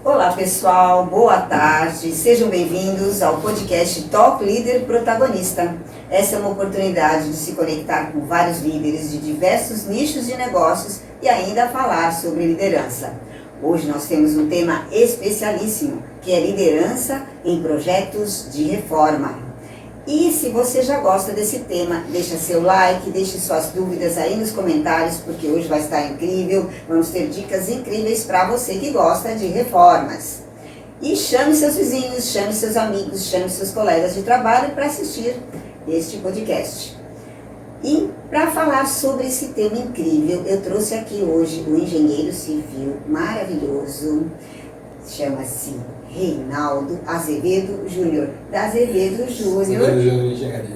Olá pessoal, boa tarde, sejam bem-vindos ao podcast Top Líder Protagonista. Essa é uma oportunidade de se conectar com vários líderes de diversos nichos de negócios e ainda falar sobre liderança. Hoje nós temos um tema especialíssimo, que é liderança em projetos de reforma. E se você já gosta desse tema, deixa seu like, deixe suas dúvidas aí nos comentários, porque hoje vai estar incrível. Vamos ter dicas incríveis para você que gosta de reformas. E chame seus vizinhos, chame seus amigos, chame seus colegas de trabalho para assistir este podcast. E para falar sobre esse tema incrível, eu trouxe aqui hoje um engenheiro civil maravilhoso, chama-se Reinaldo Azevedo Júnior, da Azevedo Júnior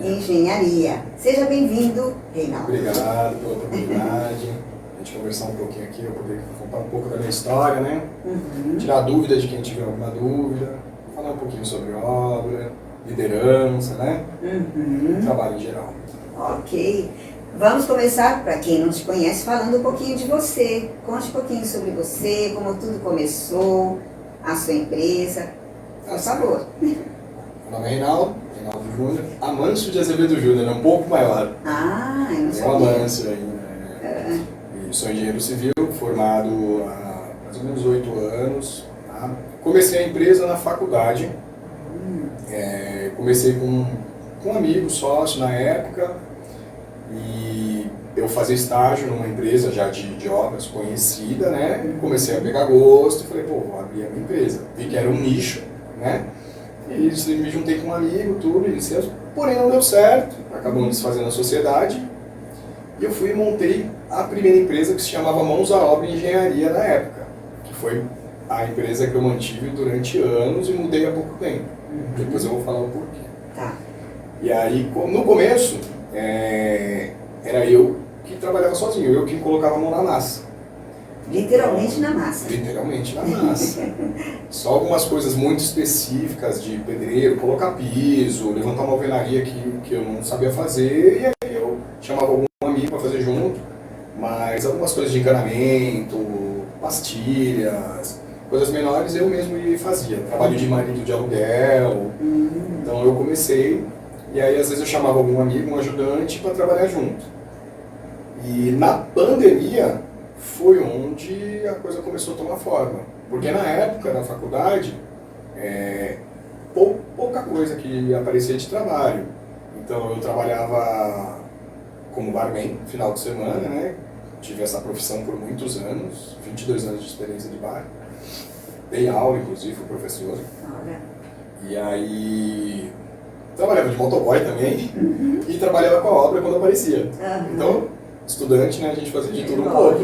Engenharia. Seja bem-vindo, Reinaldo. Obrigado pela oportunidade. A gente conversar um pouquinho aqui, eu poder contar um pouco da minha história, né? Tirar dúvida de quem tiver alguma dúvida, falar um pouquinho sobre obra, liderança, né? Trabalho em geral. Ok. Vamos começar, para quem não te conhece, falando um pouquinho de você. Conte um pouquinho sobre você, como tudo começou, a sua empresa, por favor. Meu nome é Reinaldo Júnior, Amâncio de Azevedo Júnior, é um pouco maior. Ah, eu não sabia. É o Amâncio ainda. E sou engenheiro civil, formado há mais ou menos 8 anos. Tá? Comecei a empresa na faculdade. Comecei com um amigo, sócio na época. E eu fazia estágio numa empresa já de obras conhecida, né? Comecei a pegar gosto e falei, pô, vou abrir a minha empresa. Vi que era um nicho, né? E me juntei com um amigo, tudo, iniciei, porém não deu certo, acabamos desfazendo a sociedade. E eu fui e montei a primeira empresa que se chamava Mãos à Obra Engenharia na época, que foi a empresa que eu mantive durante anos e mudei há pouco tempo. Depois eu vou falar o porquê. Tá. E aí, no começo, era eu que trabalhava sozinho, eu que colocava a mão na massa. Literalmente na massa. Literalmente na massa. Só algumas coisas muito específicas de pedreiro, colocar piso, levantar uma alvenaria que eu não sabia fazer, e aí eu chamava algum amigo para fazer junto, mas algumas coisas de encanamento, pastilhas, coisas menores eu mesmo fazia. Trabalho de marido de aluguel, então eu comecei. E aí, às vezes, eu chamava algum amigo, um ajudante, para trabalhar junto. E na pandemia foi onde a coisa começou a tomar forma. Porque na época, na faculdade, pouca coisa que aparecia de trabalho. Então, eu trabalhava como barman, final de semana, né? Tive essa profissão por muitos anos, 22 anos de experiência de bar. Dei aula, inclusive, fui professor. E aí... trabalhava de motoboy também e trabalhava com a obra quando aparecia. Então, estudante, né, a gente fazia de tudo um pouco.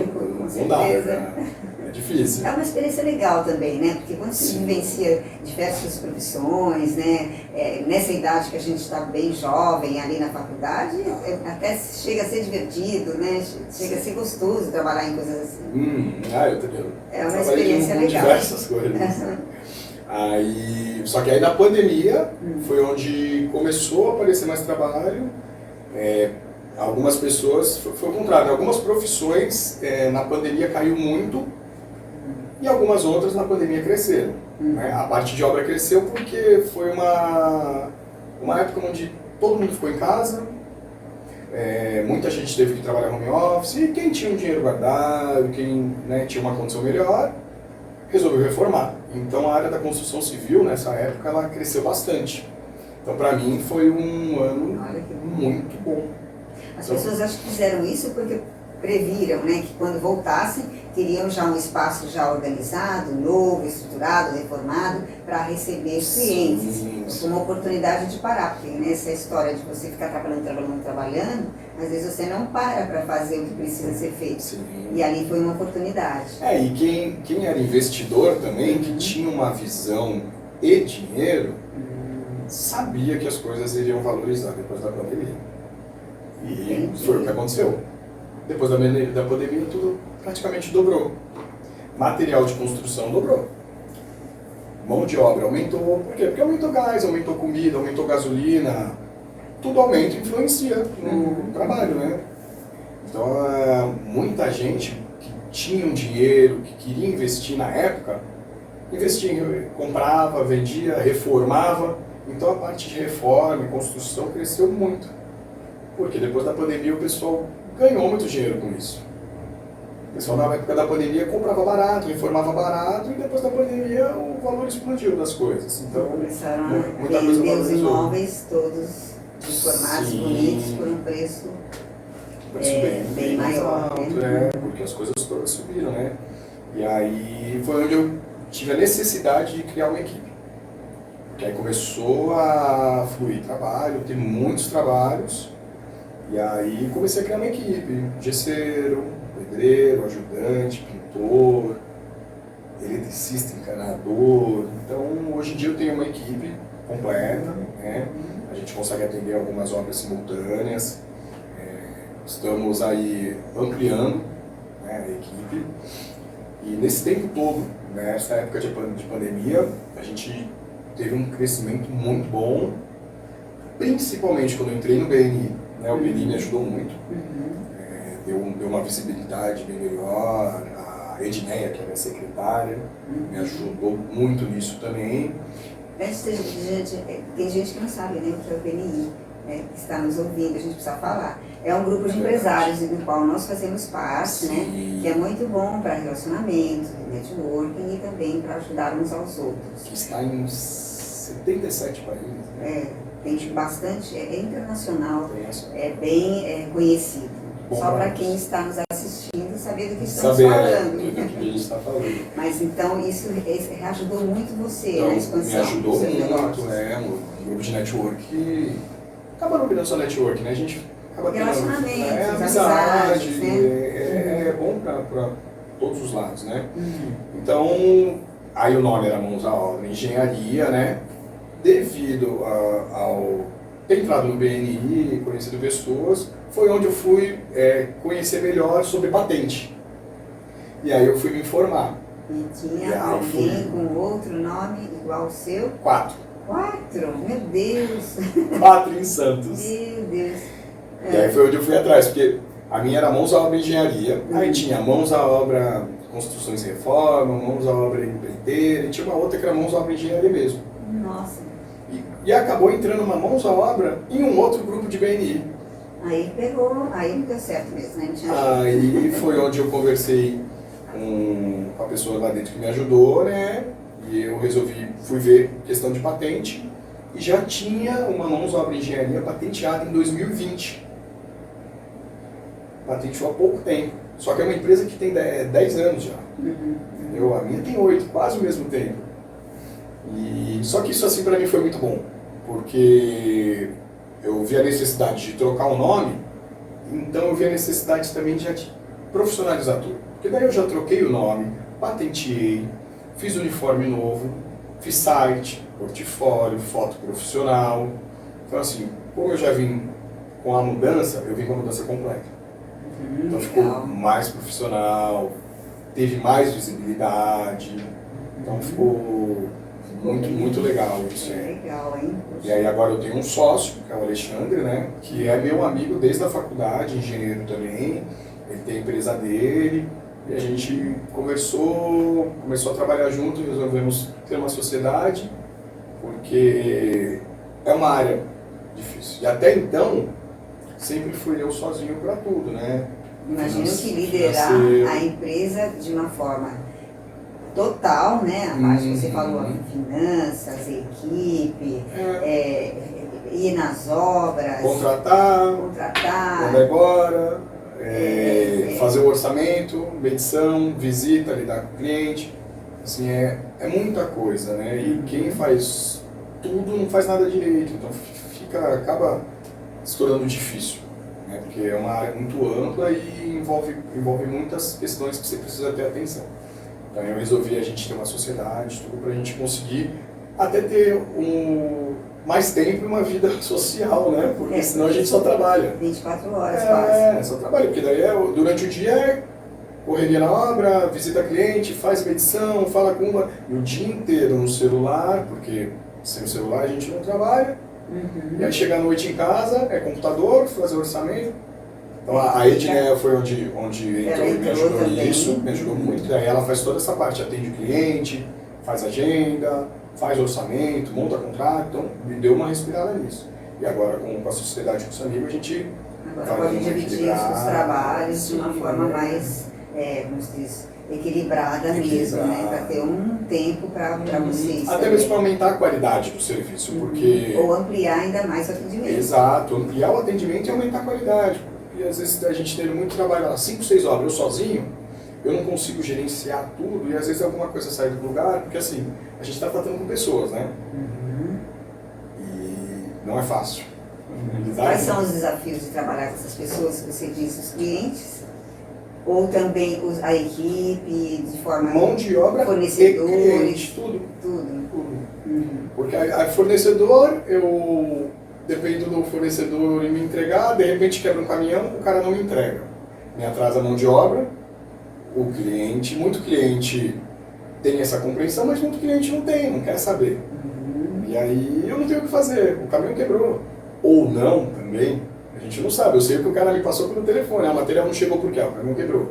Não dá, é difícil. É uma experiência legal também, né? Porque quando você vivencia diversas profissões, né? Nessa idade que a gente está bem jovem, ali na faculdade, até chega a ser divertido, né? Chega a ser gostoso trabalhar em coisas assim. É uma experiência legal. Diversas coisas. Só que aí na pandemia foi onde começou a aparecer mais trabalho. Algumas pessoas, foi o contrário, algumas profissões na pandemia caiu muito e algumas outras na pandemia cresceram. Né? A parte de obra cresceu porque foi uma época onde todo mundo ficou em casa, muita gente teve que trabalhar home office e quem tinha um dinheiro guardado, quem tinha uma condição melhor, resolveu reformar. Então a área da construção civil, nessa época, ela cresceu bastante. Então para mim foi um ano muito bom. As pessoas acho que fizeram isso porque previram, né, que quando voltassem, teriam já um espaço já organizado, novo, estruturado, reformado, para receber os clientes. Uma oportunidade de parar, porque nessa história de você ficar trabalhando, às vezes você não para fazer o que precisa ser feito. E ali foi uma oportunidade. E quem era investidor também, que tinha uma visão e dinheiro, sabia que as coisas iriam valorizar depois da pandemia. E foi o que aconteceu. Depois da pandemia, tudo praticamente dobrou. Material de construção dobrou. Mão de obra aumentou. Por quê? Porque aumentou gás, aumentou comida, aumentou gasolina. Tudo aumenta e influencia no trabalho, né? Então, muita gente que tinha um dinheiro, que queria investir na época, investia, comprava, vendia, reformava. Então a parte de reforma e construção cresceu muito. Porque depois da pandemia o pessoal ganhou muito dinheiro com isso. O pessoal na época da pandemia comprava barato, reformava barato e depois da pandemia o valor explodiu das coisas. Então começaram a muita coisa vender os valorizou. imóveis todos reformados, Sim. bonitos, por um preço bem mais maior, alto, né? Porque as coisas todas subiram, né? E aí foi onde eu tive a necessidade de criar uma equipe. Porque aí começou a fluir trabalho, ter muitos trabalhos, e aí comecei a criar uma equipe, gesseiro, pedreiro, ajudante, pintor, eletricista, encanador. Então hoje em dia eu tenho uma equipe completa, né? A gente consegue atender algumas obras simultâneas, estamos aí ampliando, né, a equipe, e nesse tempo todo, nessa época de pandemia, a gente teve um crescimento muito bom, principalmente quando eu entrei no BNI, né, o BNI me ajudou muito, deu uma visibilidade bem melhor, a Edneia, que é a minha secretária, me ajudou muito nisso também. Tem gente que não sabe, né, o que é o BNI, né, que está nos ouvindo, a gente precisa falar. É um grupo de empresários do qual nós fazemos parte, Sim. né, que é muito bom para relacionamento, networking e também para ajudar uns aos outros. Que está em 77 países. Né? Tem bastante, é internacional, Internacional. é bem conhecido. Bom, só para quem está nos assistindo saber do que estamos saber falando. do que a gente está falando. Mas então isso ajudou muito você Então, na expansão. me ajudou dos seus muito, negócios. um grupo de network acaba não virando só network, né? A gente acaba tendo Relacionamentos, amizade, amizades, né? é bom para todos os lados, né? Então, aí o nome era Mãos à Obra Engenharia, né? Devido ao ter entrado no BNI, conhecido pessoas, foi onde eu fui conhecer melhor sobre patente. E aí eu fui me informar. E tinha alguém com outro nome igual ao seu? 4. 4? Meu Deus! 4 em Santos. Meu Deus! E aí foi onde eu fui atrás, porque a minha era Mãos à Obra Engenharia, aí tinha Mãos à Obra Construções e Reforma, Mãos à Obra Empreiteira, e tinha uma outra que era Mãos à Obra Engenharia mesmo. Nossa! E acabou entrando uma Mãos à Obra em um outro grupo de BNI. Aí pegou, aí não deu certo mesmo, né? Não tinha Aí foi onde eu conversei com a pessoa lá dentro que me ajudou, né? E eu fui ver questão de patente, e já tinha uma Mãos à Obra Engenharia patenteada em 2020. Patenteou há pouco tempo. Só que é uma empresa que tem 10 anos já. Entendeu? A minha tem 8, quase o mesmo tempo. Só que isso assim para mim foi muito bom, porque eu vi a necessidade de trocar o nome, então eu vi a necessidade também de profissionalizar tudo. Porque daí eu já troquei o nome, patenteei, fiz uniforme novo, fiz site, portfólio, foto profissional. Então assim, como eu já vim com a mudança, eu vim com a mudança completa. Então ficou mais profissional, teve mais visibilidade, então ficou muito legal isso. Legal, hein? E aí agora eu tenho um sócio, que é o Alexandre, né, que é meu amigo desde a faculdade, engenheiro também, ele tem a empresa dele, e a gente começou a trabalhar junto e resolvemos ter uma sociedade, porque é uma área difícil. E até então, sempre fui eu sozinho para tudo, né? Imagino que liderar a empresa de uma forma total, né? A parte que você falou, finanças, equipe, ir nas obras, contratar, quando é agora, fazer o orçamento, medição, visita, lidar com o cliente. Assim, é muita coisa, né? E quem faz tudo não faz nada direito, então acaba se tornando difícil, né? Porque é uma área muito ampla e envolve muitas questões que você precisa ter atenção. Então eu resolvi a gente ter uma sociedade, tudo para a gente conseguir até ter mais tempo e uma vida social, né? Porque senão a gente só trabalha. 24 horas quase. Só trabalha, porque daí durante o dia é correria na obra, visita cliente, faz medição, fala com uma, e o dia inteiro no celular, porque sem o celular a gente não trabalha. E aí chega à noite em casa, é computador, fazer orçamento. Então a Edneia foi onde entrou e me ajudou nisso, me ajudou muito. Daí ela faz toda essa parte, atende o cliente, faz agenda, faz orçamento, monta contrato, então me deu uma respirada nisso. E agora com a sociedade, com os amigos, a gente agora pode dividir os trabalhos de uma forma mais, como se diz, equilibrada mesmo, né? Para ter um tempo para vocês. Até mesmo para aumentar a qualidade do serviço, porque... Ou ampliar ainda mais o atendimento. Exato, ampliar o atendimento e aumentar a qualidade. E às vezes a gente tem muito trabalho, 5, 6 obras, eu sozinho, eu não consigo gerenciar tudo e às vezes alguma coisa sai do lugar, porque assim, a gente está tratando com pessoas, né? E não é fácil. Quais são os desafios de trabalhar com essas pessoas que você disse, os clientes? Ou também a equipe, de forma... Mão de obra fornecedores, e cliente, tudo. Porque a fornecedor, eu dependo do fornecedor em me entregar, de repente quebra um caminhão, o cara não me entrega. Me atrasa a mão de obra, o cliente, muito cliente tem essa compreensão, mas muito cliente não tem, não quer saber. E aí eu não tenho o que fazer, o caminhão quebrou. Ou não, também, a gente não sabe. Eu sei que o cara me passou pelo telefone, o material não chegou por quê? O caminhão quebrou.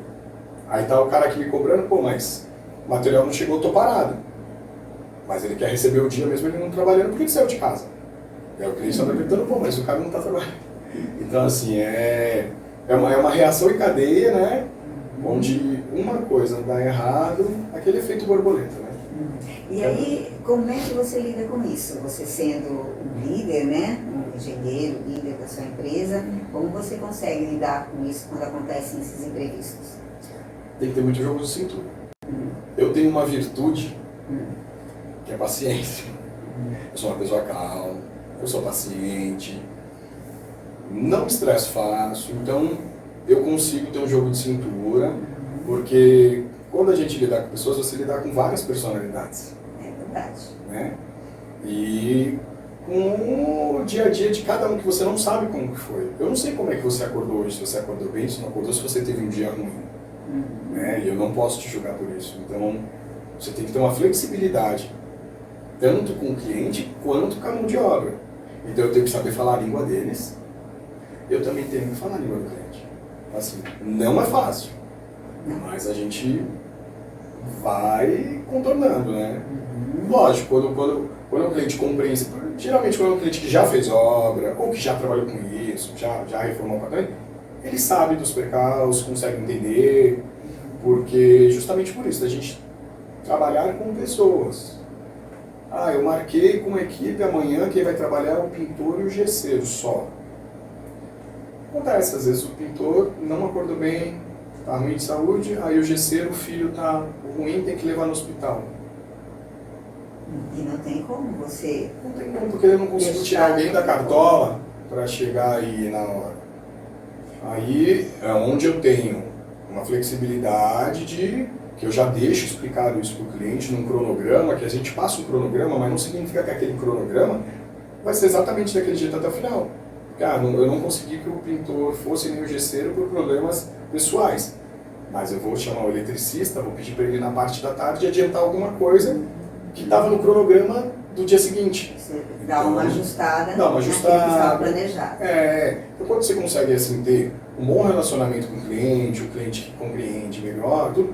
Aí tá o cara aqui me cobrando, pô, mas o material não chegou, eu tô parado. Mas ele quer receber o dia mesmo ele não trabalhando, porque ele saiu de casa. E aí o cliente está perguntando, pô, mas o cara não está trabalhando. Então, assim, é uma reação em cadeia, né? Onde uma coisa dá errado, aquele efeito borboleta, né? E aí, como é que você lida com isso? Você sendo um líder, né? Um engenheiro, líder da sua empresa, como você consegue lidar com isso quando acontecem esses imprevistos? Tem que ter muito jogo de cintura. Eu tenho uma virtude, que é paciência. Eu sou uma pessoa calma, eu sou paciente, não me estresso fácil, então eu consigo ter um jogo de cintura, porque quando a gente lidar com pessoas, você lidar com várias personalidades. É verdade. Né? E com o dia a dia de cada um que você não sabe como que foi. Eu não sei como é que você acordou hoje, se você acordou bem, se não acordou, se você teve um dia ruim. Né? E eu não posso te julgar por isso. Então, você tem que ter uma flexibilidade, tanto com o cliente quanto com a mão de obra. Então eu tenho que saber falar a língua deles, eu também tenho que falar a língua do cliente. Assim, não é fácil, mas a gente vai contornando, né? Lógico, quando o cliente compreende, geralmente quando é um cliente que já fez obra, ou que já trabalhou com isso, já reformou o apartamento, ele sabe dos percalços, consegue entender, porque justamente por isso, a gente trabalhar com pessoas. Eu marquei com a equipe amanhã, quem vai trabalhar é o pintor e o gesseiro só. Acontece, às vezes o pintor não acordou bem, está ruim de saúde, aí o gesseiro, o filho está ruim, tem que levar no hospital. E não tem como você... Não tem como, porque ele não conseguiu tirar alguém da cartola para chegar aí na hora. Aí é onde eu tenho uma flexibilidade que eu já deixo explicado isso para o cliente num cronograma, que a gente passa um cronograma, mas não significa que aquele cronograma vai ser exatamente daquele jeito até o final. Porque, eu não consegui que o pintor fosse nem o gesseiro por problemas pessoais, mas eu vou chamar o eletricista, vou pedir para ele na parte da tarde adiantar alguma coisa que estava no cronograma do dia seguinte. Você dá uma ajustada, dá uma ajustada, que estava planejado. Então quando você consegue assim, ter um bom relacionamento com o cliente que compreende melhor, tudo,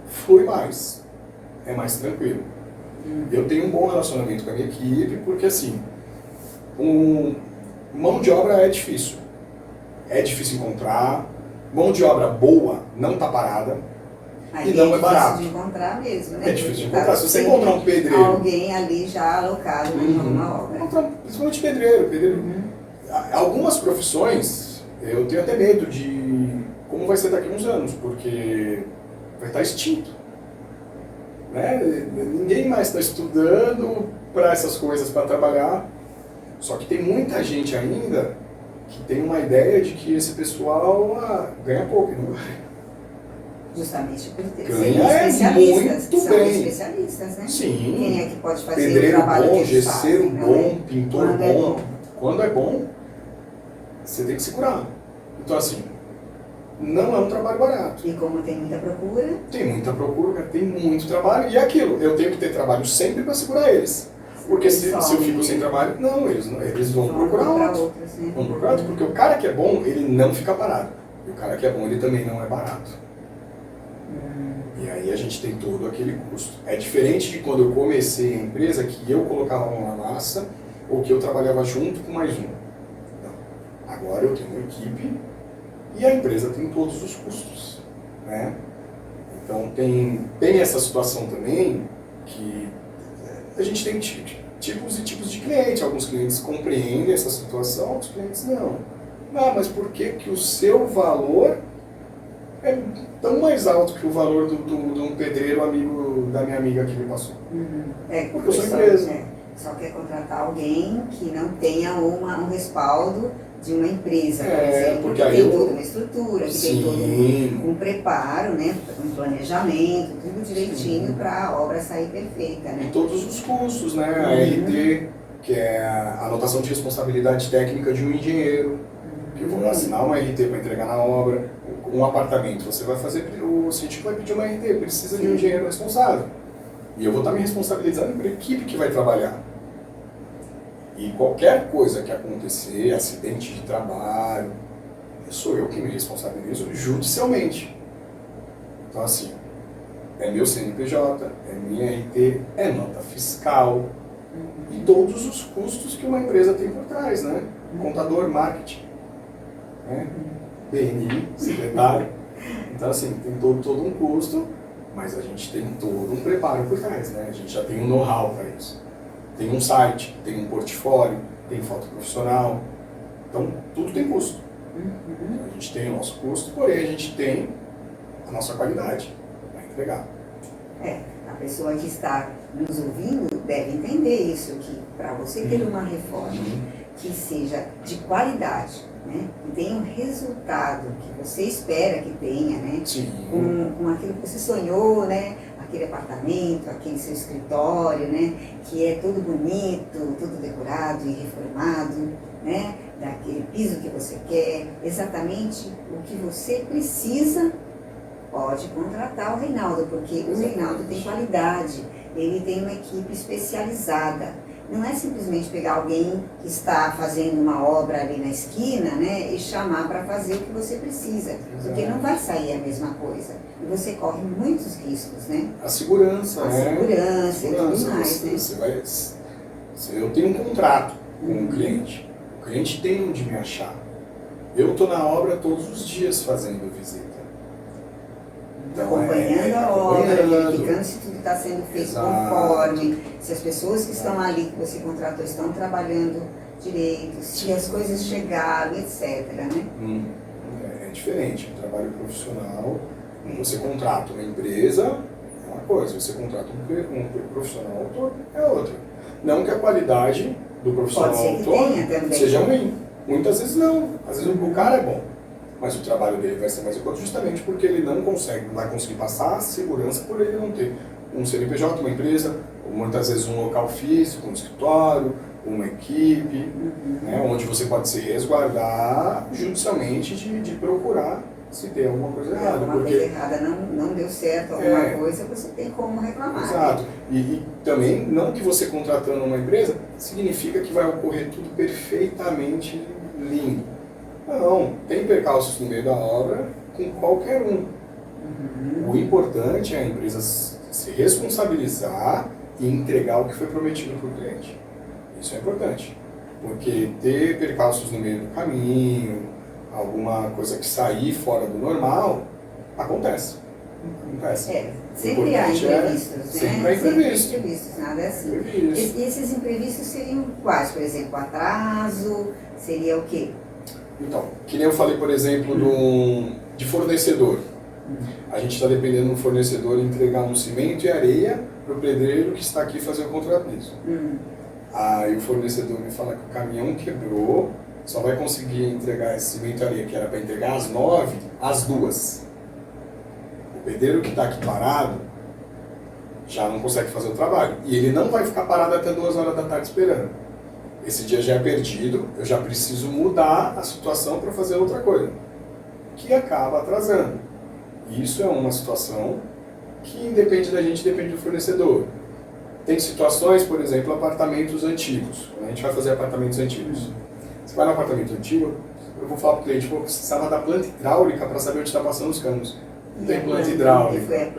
flui mais, é mais tranquilo. Eu tenho um bom relacionamento com a minha equipe, porque assim, mão de obra é difícil encontrar, mão de obra boa não está parada, e não é barato. É difícil de encontrar mesmo, né? É difícil de encontrar, se você encontrar um pedreiro... Alguém ali já alocado em alguma obra. Principalmente pedreiro. Algumas profissões, eu tenho até medo de como vai ser daqui a uns anos, porque vai estar extinto. Né? Ninguém mais está estudando para essas coisas, para trabalhar. Só que tem muita gente ainda que tem uma ideia de que esse pessoal ganha pouco, não vai. Justamente por ter ganha especialistas, muito são bem. Especialistas, né? Sim. Quem é que pode fazer Pedreiro o trabalho bom, que eles gesseiro fazem, bom, pintor Quando bom. é bom. Quando é bom, você tem que segurar. Então assim, não é um trabalho barato. E como tem muita procura... Tem muita procura, tem muito trabalho. E é aquilo, eu tenho que ter trabalho sempre para segurar eles. Porque se eu fico sem trabalho, eles vão procurar outro. Vão procurar outro, porque o cara que é bom, ele não fica parado. E o cara que é bom, ele também não é barato. E aí a gente tem todo aquele custo. É diferente de quando eu comecei a empresa, que eu colocava a mão na massa, ou que eu trabalhava junto com mais um. Não. Agora eu tenho uma equipe e a empresa tem todos os custos, né? Então tem essa situação também que a gente tem tipos e tipos de cliente. Alguns clientes compreendem essa situação, outros clientes não. Ah, mas por que que o seu valor é tão mais alto que o valor de um pedreiro amigo da minha amiga que me passou? Porque eu sou empresa. Só quer contratar alguém que não tenha um respaldo de uma empresa, por exemplo, porque que tem toda uma estrutura, que Sim. tem todo um preparo, né, um planejamento, tudo direitinho para a obra sair perfeita, né? E todos os custos, né? A RT, que é a anotação de responsabilidade técnica de um engenheiro, que eu vou assinar uma RT para entregar na obra. Um apartamento, você vai fazer, o síndico vai pedir uma RT, precisa de um engenheiro responsável. E eu vou estar me responsabilizando para a equipe que vai trabalhar. E qualquer coisa que acontecer, acidente de trabalho, sou eu que me responsabilizo judicialmente. Então assim, é meu CNPJ, é minha RT, é nota fiscal e todos os custos que uma empresa tem por trás, né? Contador, marketing, né? BNI, secretário. Então assim, tem todo um custo, mas a gente tem todo um preparo por trás, né? A gente já tem um know-how para isso. Tem um site, tem um portfólio, tem foto profissional. Então, tudo tem custo. A gente tem o nosso custo, porém a gente tem a nossa qualidade para entregar. A pessoa que está nos ouvindo deve entender isso, que para você ter uma reforma que seja de qualidade, né, que tenha um resultado que você espera que tenha, né, com aquilo que você sonhou, né, aquele apartamento, aquele seu escritório, né, que é tudo bonito, tudo decorado e reformado, né, daquele piso que você quer, exatamente o que você precisa, pode contratar o Reinaldo, porque o Reinaldo tem qualidade, ele tem uma equipe especializada. Não é simplesmente pegar alguém que está fazendo uma obra ali na esquina, né, e chamar para fazer o que você precisa, porque não vai sair a mesma coisa. E você corre muitos riscos, né? A segurança, né? Segurança e tudo mais, né? Eu tenho um contrato com o cliente. O cliente tem onde me achar. Eu estou na obra todos os dias fazendo visita. Então, acompanhando a obra, verificando se tudo está sendo feito conforme, se as pessoas que estão ali, que você contratou, estão trabalhando direito, se as coisas chegaram, etc. Né? É diferente, um trabalho profissional, você contrata uma empresa, é uma coisa, você contrata um profissional autor, é outra. Não que a qualidade do profissional autor seja ruim. Muitas vezes não, às vezes o cara é bom. Mas o trabalho dele vai ser mais importante justamente porque ele não vai conseguir passar a segurança por ele não ter um CNPJ, uma empresa, ou muitas vezes um local físico, um escritório, uma equipe, né, onde você pode se resguardar judicialmente de procurar se tem alguma coisa errada. Alguma coisa errada não deu certo, alguma coisa, você tem como reclamar. Exato. E também, não que você contratando uma empresa, significa que vai ocorrer tudo perfeitamente lindo. Não, tem percalços no meio da obra com qualquer um. O importante é a empresa se responsabilizar e entregar o que foi prometido para o cliente. Isso é importante, porque ter percalços no meio do caminho, alguma coisa que sair fora do normal, acontece. Sempre há imprevistos, né? Sempre há imprevistos, nada assim. E esses imprevistos seriam quais? Por exemplo, atraso, seria o quê? Então, que nem eu falei, por exemplo, de fornecedor. A gente está dependendo de um fornecedor entregar um cimento e areia para o pedreiro que está aqui fazer o contrapiso. Aí o fornecedor me fala que o caminhão quebrou, só vai conseguir entregar esse cimento e areia que era para entregar às 9, às 2. O pedreiro que está aqui parado já não consegue fazer o trabalho. E ele não vai ficar parado até 2 horas da tarde esperando. Esse dia já é perdido, eu já preciso mudar a situação para fazer outra coisa, que acaba atrasando. Isso é uma situação que independe da gente, depende do fornecedor. Tem situações, por exemplo, apartamentos antigos. Quando a gente vai fazer apartamentos antigos, você vai no apartamento antigo, eu vou falar para o cliente, pô, precisava da planta hidráulica para saber onde está passando os canos. Não tem planta hidráulica.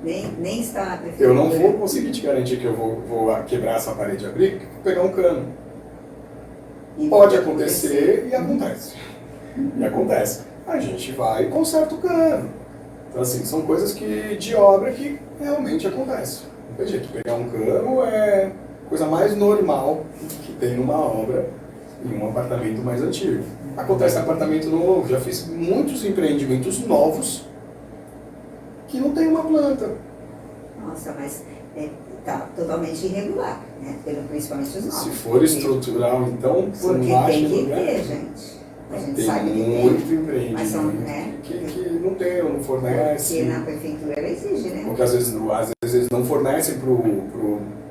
Nem está na prefeitura. Eu não vou conseguir te garantir que eu vou quebrar essa parede e abrir, porque vou pegar um cano. E Pode acontecer e acontece. E acontece. A gente vai e conserta o cano. Então, assim, são coisas de obra que realmente acontecem. Não tem jeito. Pegar um cano é a coisa mais normal que tem numa obra em um apartamento mais antigo. Acontece em apartamento novo. Já fiz muitos empreendimentos novos que não tem uma planta. Nossa, mas tá totalmente irregular, né? Principalmente os novos. Se for estrutural, então, você porque não acha tem que lugar? ter, gente. A gente Tem sabe que muito tem. empreendimento Mas são, né? que não tem, ou não fornece. Porque na prefeitura ela exige, né? Porque às vezes eles não fornecem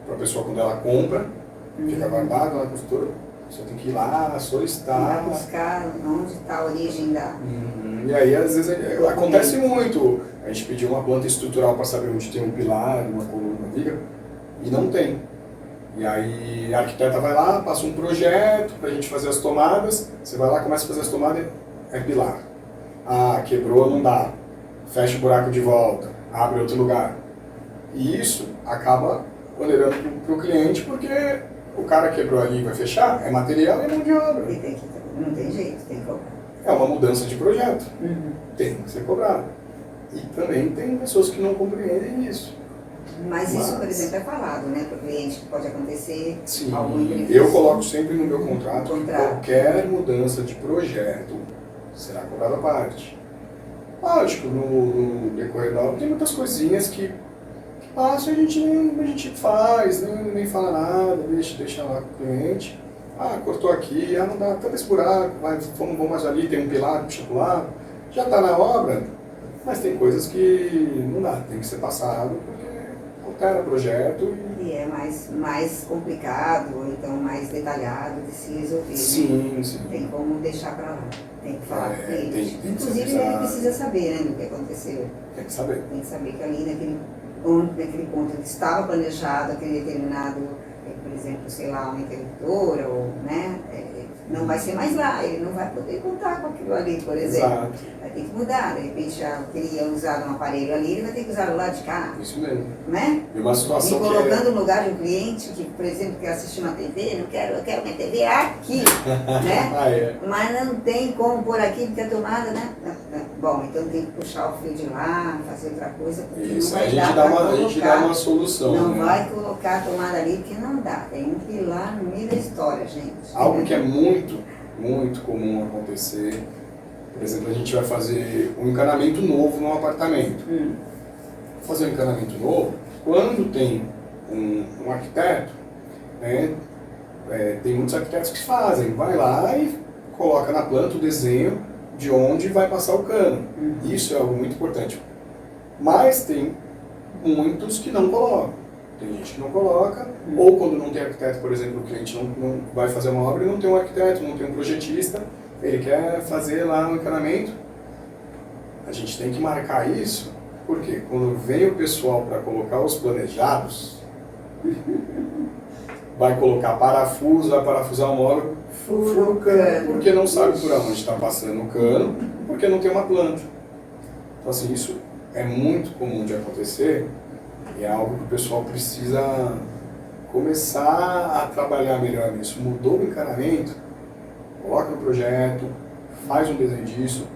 para a pessoa quando ela compra, fica guardado na costura. Você tem que ir lá, solicitar. Vai buscar onde está a origem da... E aí, às vezes, acontece muito. A gente pediu uma planta estrutural para saber onde tem um pilar, uma coluna, uma viga, e não tem. E aí a arquiteta vai lá, passa um projeto para a gente fazer as tomadas, você vai lá, começa a fazer as tomadas, é pilar. Ah, quebrou, não dá. Fecha o buraco de volta, abre outro lugar. E isso acaba onerando para o cliente, porque o cara quebrou ali e vai fechar, é material e mão de obra. Não tem jeito, tem que cobrar. É uma mudança de projeto. Tem que ser cobrado. E também tem pessoas que não compreendem isso. Mas isso, por exemplo, é falado, né, para o cliente que pode acontecer algum Sim, imprevisto. eu coloco sempre no meu contrato que qualquer mudança de projeto será cobrada à parte. Lógico, no decorrer da obra tem muitas coisinhas que passam e a gente faz, nem fala nada, deixa lá com o cliente. Ah, cortou aqui, não dá, tampa esse buraco, vamos mais ali, tem um pilar, puxa pro lado. Já está na obra, mas tem coisas que não dá, tem que ser passado, porque altera o projeto. E é mais complicado, ou então mais detalhado de se resolver. Sim, né? sim. Tem como deixar para lá, tem que falar com ele. Tem Inclusive ele precisa saber, né, do que aconteceu. Tem que saber. Tem que saber que ali naquele ponto que estava planejado aquele determinado, por exemplo, sei lá, uma interruptora, ou, né, não vai ser mais lá, ele não vai poder contar com aquilo ali, por exemplo. Exato. Vai ter que mudar, de repente já queria usar um aparelho ali, ele vai ter que usar do lado de cá. Isso mesmo. Né? E uma situação Me colocando no lugar de um cliente que, por exemplo, quer assistir uma TV, eu quero minha TV aqui, né? Mas não tem como pôr aqui porque a tomada, né? Bom, então tem que puxar o fio de lá, fazer outra coisa, porque isso, não vai a gente dar dá pra a gente dá uma solução. Não né? vai colocar a tomada ali porque não dá, tem que ir lá no meio da história, gente. Algo que é muito, muito comum acontecer, por exemplo, a gente vai fazer um encanamento novo num apartamento. Fazer um encanamento novo, quando tem um arquiteto, né, tem muitos arquitetos que fazem, vai lá e coloca na planta o desenho de onde vai passar o cano. Isso é algo muito importante. Mas tem muitos que não colocam. Tem gente que não coloca, ou quando não tem arquiteto, por exemplo, o cliente não vai fazer uma obra e não tem um arquiteto, não tem um projetista, ele quer fazer lá um encanamento. A gente tem que marcar isso, porque quando vem o pessoal para colocar os planejados, vai colocar parafuso, vai parafusar o móvel, fura o cano, porque não sabe por onde está passando o cano, porque não tem uma planta. Então assim, isso é muito comum de acontecer e é algo que o pessoal precisa começar a trabalhar melhor nisso. Mudou o encanamento, coloca no projeto, faz um desenho disso,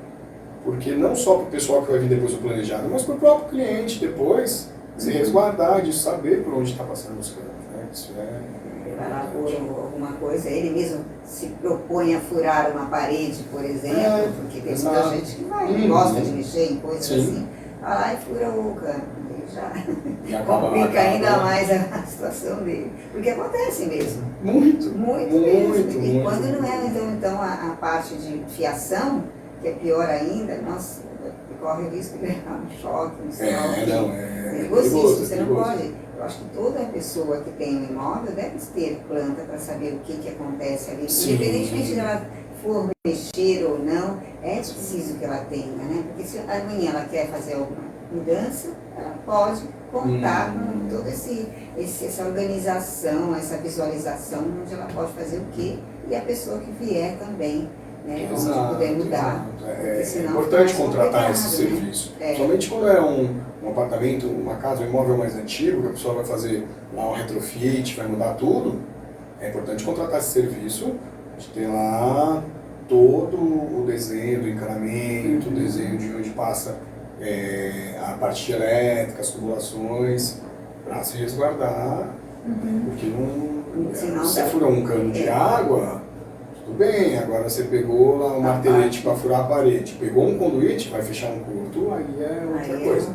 porque não só para o pessoal que vai vir depois do planejado, mas para o próprio cliente depois se resguardar disso, saber por onde está passando os canos. Né? Isso vai lá por alguma coisa, ele mesmo se propõe a furar uma parede, por exemplo, porque tem muita gente que vai, gosta de mexer em coisas assim, vai lá e fura o cano, ele já complica ainda mais a situação dele, porque acontece mesmo. Muito mesmo. E quando muito. não é então a parte de fiação, que é pior ainda, nossa, corre o risco de levar um choque, um sinal. É perigosíssimo, você não pode. Eu acho que toda pessoa que tem um imóvel deve ter planta para saber o que acontece ali. Sim. Independentemente de ela for mexer ou não, é preciso que ela tenha, né? Porque se amanhã ela quer fazer alguma mudança, ela pode contar com toda essa organização, essa visualização, onde ela pode fazer o quê, e a pessoa que vier também né? Onde puder mudar. É importante contratar esse serviço. Somente quando é um apartamento, uma casa, um imóvel mais antigo, que a pessoa vai fazer lá um retrofit, vai mudar tudo, é importante contratar esse serviço, a gente tem lá todo o desenho do encanamento, o desenho de onde passa a parte elétrica, as tubulações, para se resguardar, porque se você furou um cano de água, tudo bem, agora você pegou lá um martelete para furar a parede, pegou um conduíte, vai fechar um curto, aí é outra coisa.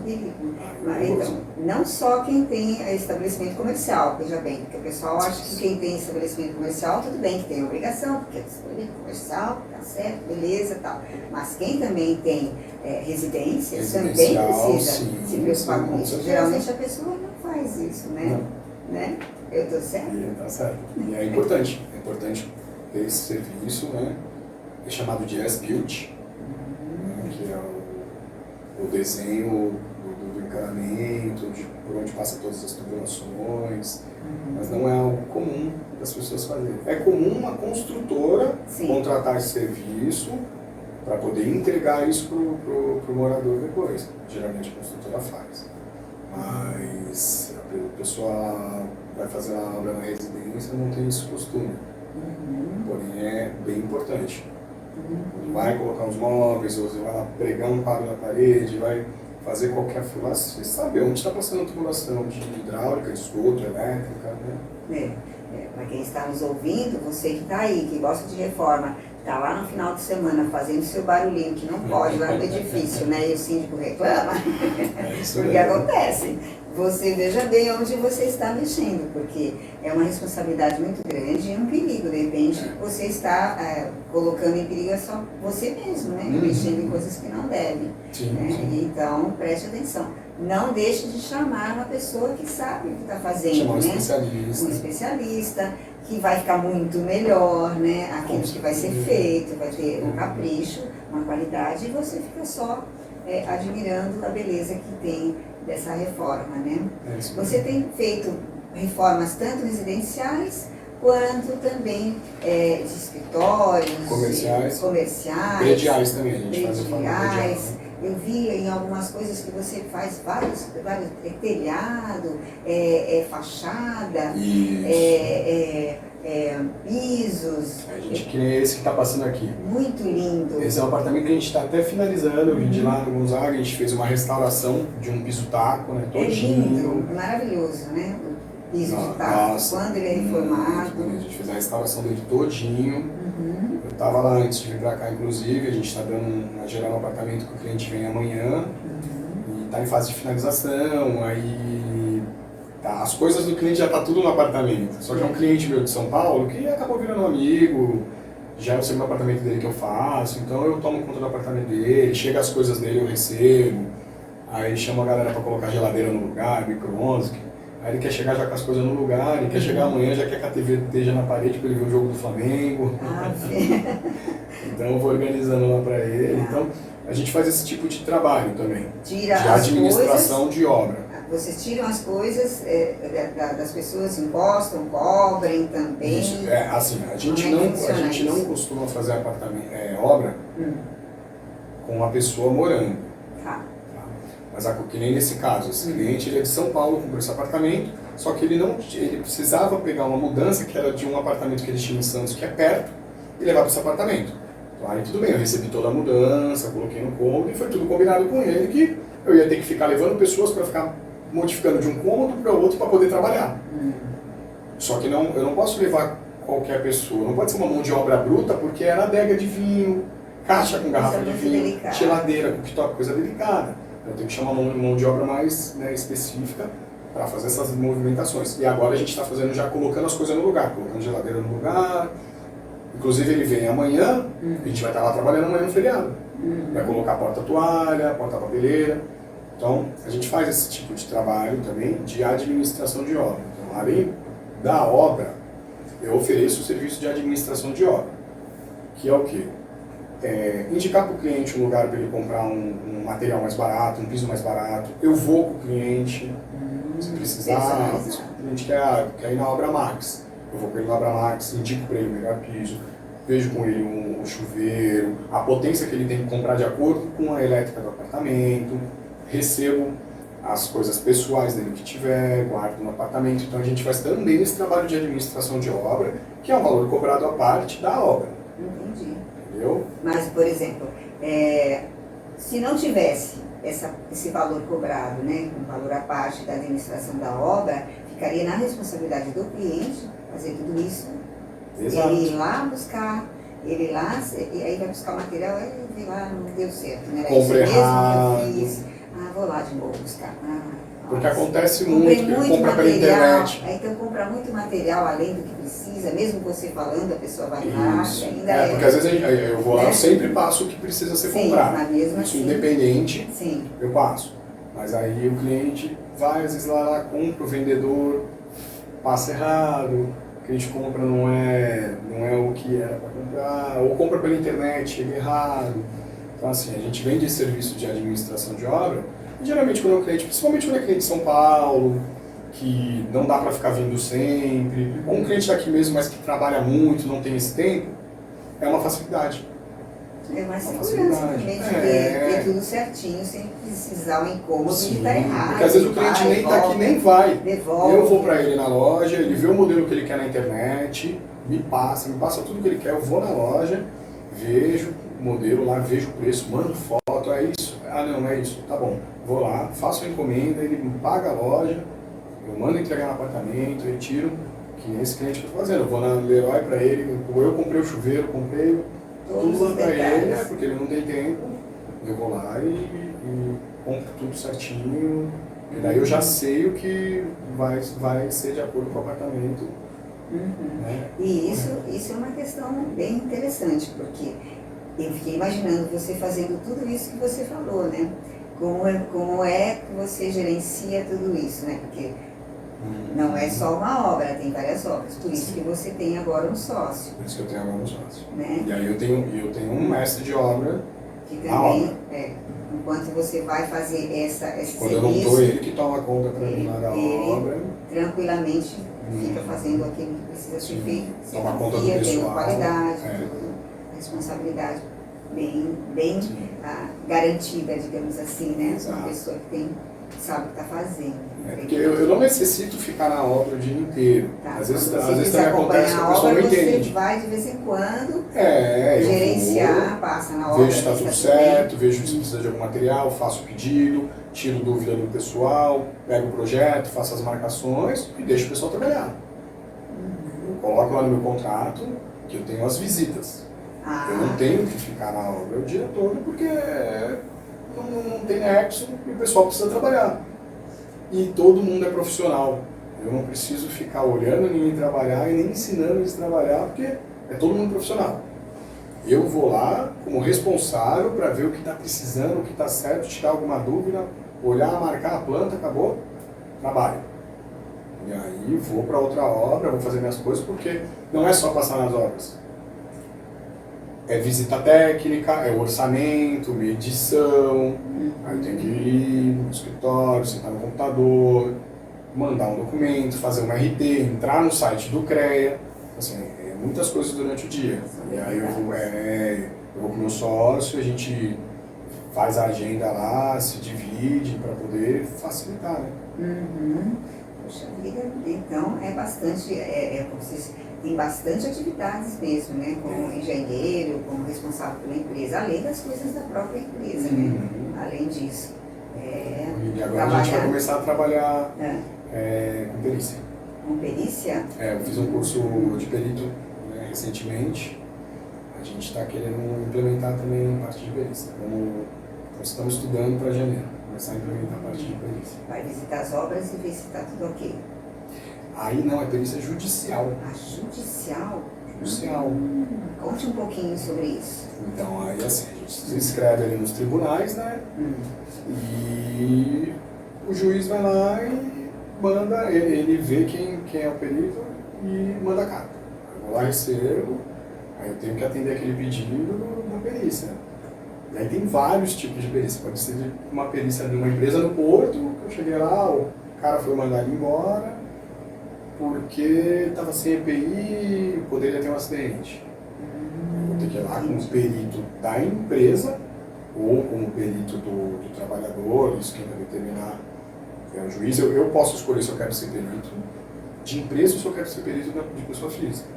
Então, não só quem tem estabelecimento comercial, veja bem, porque o pessoal acha que quem tem estabelecimento comercial, tudo bem, que tem obrigação, porque é estabelecimento comercial, tá certo, beleza, tal. Mas quem também tem residências também precisa se preocupar com isso. Geralmente a pessoa não faz isso, né? Né? Eu estou certo? Tá certo. E é importante ter esse serviço, né? É chamado de as-built, né? Que é o desenho do encanamento, por onde passa todas as tubulações, mas não é algo comum das pessoas fazerem. É comum uma construtora contratar esse serviço para poder entregar isso para o morador depois. Geralmente a construtora faz. Mas a pessoa vai fazer a obra na residência, não tem esse costume. Porém é bem importante. Vai colocar os móveis, ou você vai lá pregar um paro na parede, vai fazer qualquer furação, você sabe onde está passando a tubulação de hidráulica, de esgoto, elétrica, né? Para quem está nos ouvindo, você que está aí, que gosta de reforma, está lá no final de semana fazendo seu barulhinho, que não pode lá no edifício, né? E o síndico reclama, porque acontece. Você veja bem onde você está mexendo, porque é uma responsabilidade muito grande e um perigo. De repente, você está colocando em perigo só você mesmo, né? Mexendo em coisas que não deve. Sim. Então, preste atenção. Não deixe de chamar uma pessoa que sabe o que está fazendo, chamar um especialista. Um especialista, que vai ficar muito melhor, né? Aquilo que vai ser feito, vai ter um capricho, uma qualidade, e você fica só admirando a beleza que tem dessa reforma, né? Você tem feito reformas tanto residenciais quanto também de escritórios, comerciais, prediais também, a gente faz reforma predial. Eu vi em algumas coisas que você faz vários telhado, fachada, pisos. A gente cria esse que está passando aqui. Muito lindo. Esse é um apartamento que a gente está até finalizando. Eu vim de lá no Gonzaga, a gente fez uma restauração de um piso taco, né? Todinho. É lindo, maravilhoso, né? O piso de taco, quando ele é reformado. A gente fez a restauração dele todinho. Eu estava lá antes de vir para cá, inclusive. A gente está dando uma geral no apartamento que o cliente vem amanhã. E está em fase de finalização. Aí as coisas do cliente já tá tudo no apartamento. Só que é um cliente meu de São Paulo que acabou virando um amigo, já é o segundo apartamento dele que eu faço, então eu tomo conta do apartamento dele, chega as coisas dele eu recebo, aí chama a galera para colocar geladeira no lugar, micro-ondas, aí ele quer chegar já com as coisas no lugar, ele quer chegar amanhã, já quer que a TV esteja na parede para ele ver o jogo do Flamengo. Então eu vou organizando lá para ele. Então a gente faz esse tipo de trabalho também, de administração de obra. Vocês tiram as coisas das pessoas, encostam, cobrem também? Isso, assim, a gente não costuma fazer obra com uma pessoa morando. Tá. Mas que nem nesse caso, esse cliente ele é de São Paulo, comprou esse apartamento, só que ele precisava pegar uma mudança que era de um apartamento que ele tinha em Santos, que é perto, e levar para esse apartamento. Então, aí tudo bem, eu recebi toda a mudança, coloquei no cômodo e foi tudo combinado com ele que eu ia ter que ficar levando pessoas para ficar modificando de um cômodo para o outro para poder trabalhar. Só que eu não posso levar qualquer pessoa, não pode ser uma mão de obra bruta, porque era adega de vinho, caixa com garrafa de vinho, delicado. Geladeira, cooktop, coisa delicada. Eu tenho que chamar uma mão de obra mais específica para fazer essas movimentações. E agora a gente está fazendo, já colocando as coisas no lugar, colocando geladeira no lugar. Inclusive ele vem amanhã, a gente vai estar lá trabalhando amanhã no feriado. Vai colocar porta-toalha, porta-papeleira. Então, a gente faz esse tipo de trabalho também de administração de obra. Então, além da obra, eu ofereço o serviço de administração de obra, que é o quê? Indicar para o cliente um lugar para ele comprar um material mais barato, um piso mais barato. Eu vou com o cliente, se precisar, o cliente quer ir na Obra Max. Eu vou para ele na Obra Max, indico para ele o melhor piso. vejo com ele o chuveiro, a potência que ele tem que comprar de acordo com a elétrica do apartamento, recebo as coisas pessoais dele que tiver, guardo no apartamento. Então a gente faz também esse trabalho de administração de obra, que é um valor cobrado à parte da obra. Entendi. Entendeu? Mas, por exemplo, se não tivesse esse valor cobrado, né, um valor à parte da administração da obra, ficaria na responsabilidade do cliente fazer tudo isso. Exato. Ele ir lá buscar, ele ir lá, e aí vai buscar o material, aí vem lá, não deu certo, né? Era isso Compra mesmo errado. que eu fiz. Vou lá de novo buscar. Porque acontece comprei muito, muito compra pela material, internet. então compra muito material além do que precisa, mesmo você falando, a pessoa vai lá, Isso. e ainda Porque às vezes eu vou lá, né? eu sempre passo o que precisa ser Sim, comprado. mas mesmo Isso assim, independente, sim. eu passo. Mas aí o cliente vai, às vezes lá compra, o vendedor passa errado, o que a gente compra não é o que era para comprar, ou compra pela internet, chega errado. Então assim, a gente vende esse serviço de administração de obra, e geralmente quando é um cliente, principalmente quando é cliente de São Paulo, que não dá para ficar vindo sempre, ou um cliente daqui mesmo, mas que trabalha muito, não tem esse tempo, é uma facilidade. É mais Uma segurança facilidade. também de ter tudo certinho, sem precisar o incômodo de estar errado. Porque às vezes o cliente nem está aqui, nem vai. Devolve. Eu vou para ele na loja, ele vê o modelo que ele quer na internet, me passa tudo que ele quer, eu vou na loja, vejo o modelo lá, vejo o preço, mando foto, é isso? Não é isso, tá bom. Vou lá, faço a encomenda, ele me paga a loja, eu mando entregar no apartamento, retiro, que nem esse cliente que eu estou fazendo. Eu vou na Leroy para ele, eu comprei o chuveiro, comprei tudo lá para ele, porque ele não tem tempo. Eu vou lá e compro tudo certinho, e daí eu já sei o que vai ser de acordo com o apartamento. Né? E isso é uma questão bem interessante, porque eu fiquei imaginando você fazendo tudo isso que você falou, né? Como é que você gerencia tudo isso, né? Porque não é só uma obra, tem várias obras. Por isso que você tem agora um sócio. Por isso que eu tenho agora um sócio. Né? E aí eu tenho um mestre de obra. Que também, enquanto você vai fazer esse quando serviço, eu não estou, ele que toma conta para mim lá da obra. Tranquilamente fica fazendo aquilo que precisa ser feito. Você toma conta do tem pessoal. qualidade, responsabilidade bem garantida, digamos assim, né? Exato. Uma pessoa que sabe o que está fazendo. Porque eu não necessito ficar na obra o dia inteiro. Tá, Às vezes também acontece que a pessoa não entende. Você vai de vez em quando eu gerenciar, passa na obra. Vejo se está tudo certo, vejo se precisa de algum material, faço o pedido, tiro dúvida do pessoal, pego o projeto, faço as marcações e deixo o pessoal trabalhar. Eu coloco lá no meu contrato que eu tenho as visitas. Eu não tenho que ficar na obra o dia todo porque não tem nexo e o pessoal precisa trabalhar. E todo mundo é profissional. Eu não preciso ficar olhando ninguém trabalhar e nem ensinando eles a trabalhar, porque é todo mundo profissional. Eu vou lá como responsável para ver o que está precisando, o que está certo, tirar alguma dúvida, olhar, marcar a planta, acabou, trabalho. E aí vou para outra obra, vou fazer minhas coisas, porque não é só passar nas obras. É visita técnica, é orçamento, medição, aí tem que ir no escritório, sentar no computador, mandar um documento, fazer uma RT, entrar no site do CREA, assim, muitas coisas durante o dia. E aí eu vou com o meu sócio, a gente faz a agenda lá, se divide para poder facilitar, né? Poxa vida, então é bastante, vocês têm bastante atividades mesmo, né? Como engenheiro, como responsável pela empresa, além das coisas da própria empresa, né? Além disso. E agora a gente vai começar a trabalhar com perícia. Com perícia? Eu fiz um curso de perito recentemente. A gente está querendo implementar também a parte de perícia. Nós estamos estudando para janeiro, começar a implementar a parte de perícia. Vai visitar as obras e ver se está tudo ok. Aí não, é perícia judicial. Judicial? Judicial. Conte um pouquinho sobre isso. Então, aí assim, a gente se inscreve ali nos tribunais, né? E o juiz vai lá e manda, ele vê quem é o perito e manda a carta. Eu vou lá, recebo, aí eu tenho que atender aquele pedido da perícia. E aí tem vários tipos de perícia. Pode ser de uma perícia de uma empresa no porto, que eu cheguei lá, o cara foi mandado embora porque estava sem EPI, poderia ter um acidente. ter que ir lá como perito da empresa ou como perito do trabalhador, isso quem vai determinar é o juiz. Eu posso escolher se eu quero ser perito de empresa ou se eu quero ser perito de pessoa física.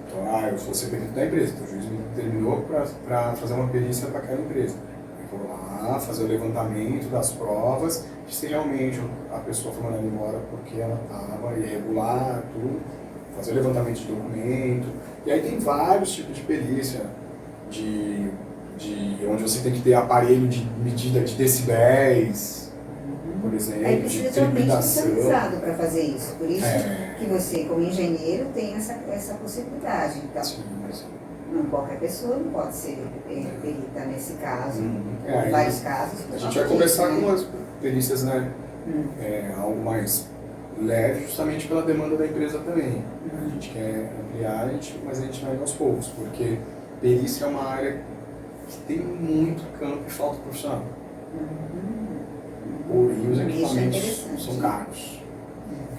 Então, eu vou ser perito da empresa, então o juiz me determinou para fazer uma perícia para aquela empresa. Eu vou lá fazer o levantamento das provas, de se realmente a pessoa foi mandada embora porque ela estava irregular, tudo, fazer o levantamento de documento. E aí tem vários tipos de perícia, onde você tem que ter aparelho de medida de decibéis, por exemplo, aí precisa de de um ambiente trepidação. especializado para fazer isso. Por isso que você, como engenheiro, tem essa possibilidade. Então, Sim. não qualquer pessoa não pode ser perita nesse caso. Em vários casos. A gente vai começar com umas perícias, né? Algo mais leve, justamente pela demanda da empresa também. A gente quer ampliar, mas a gente vai aos poucos, porque perícia é uma área que tem muito campo e falta profissional. Porém, os equipamentos são caros.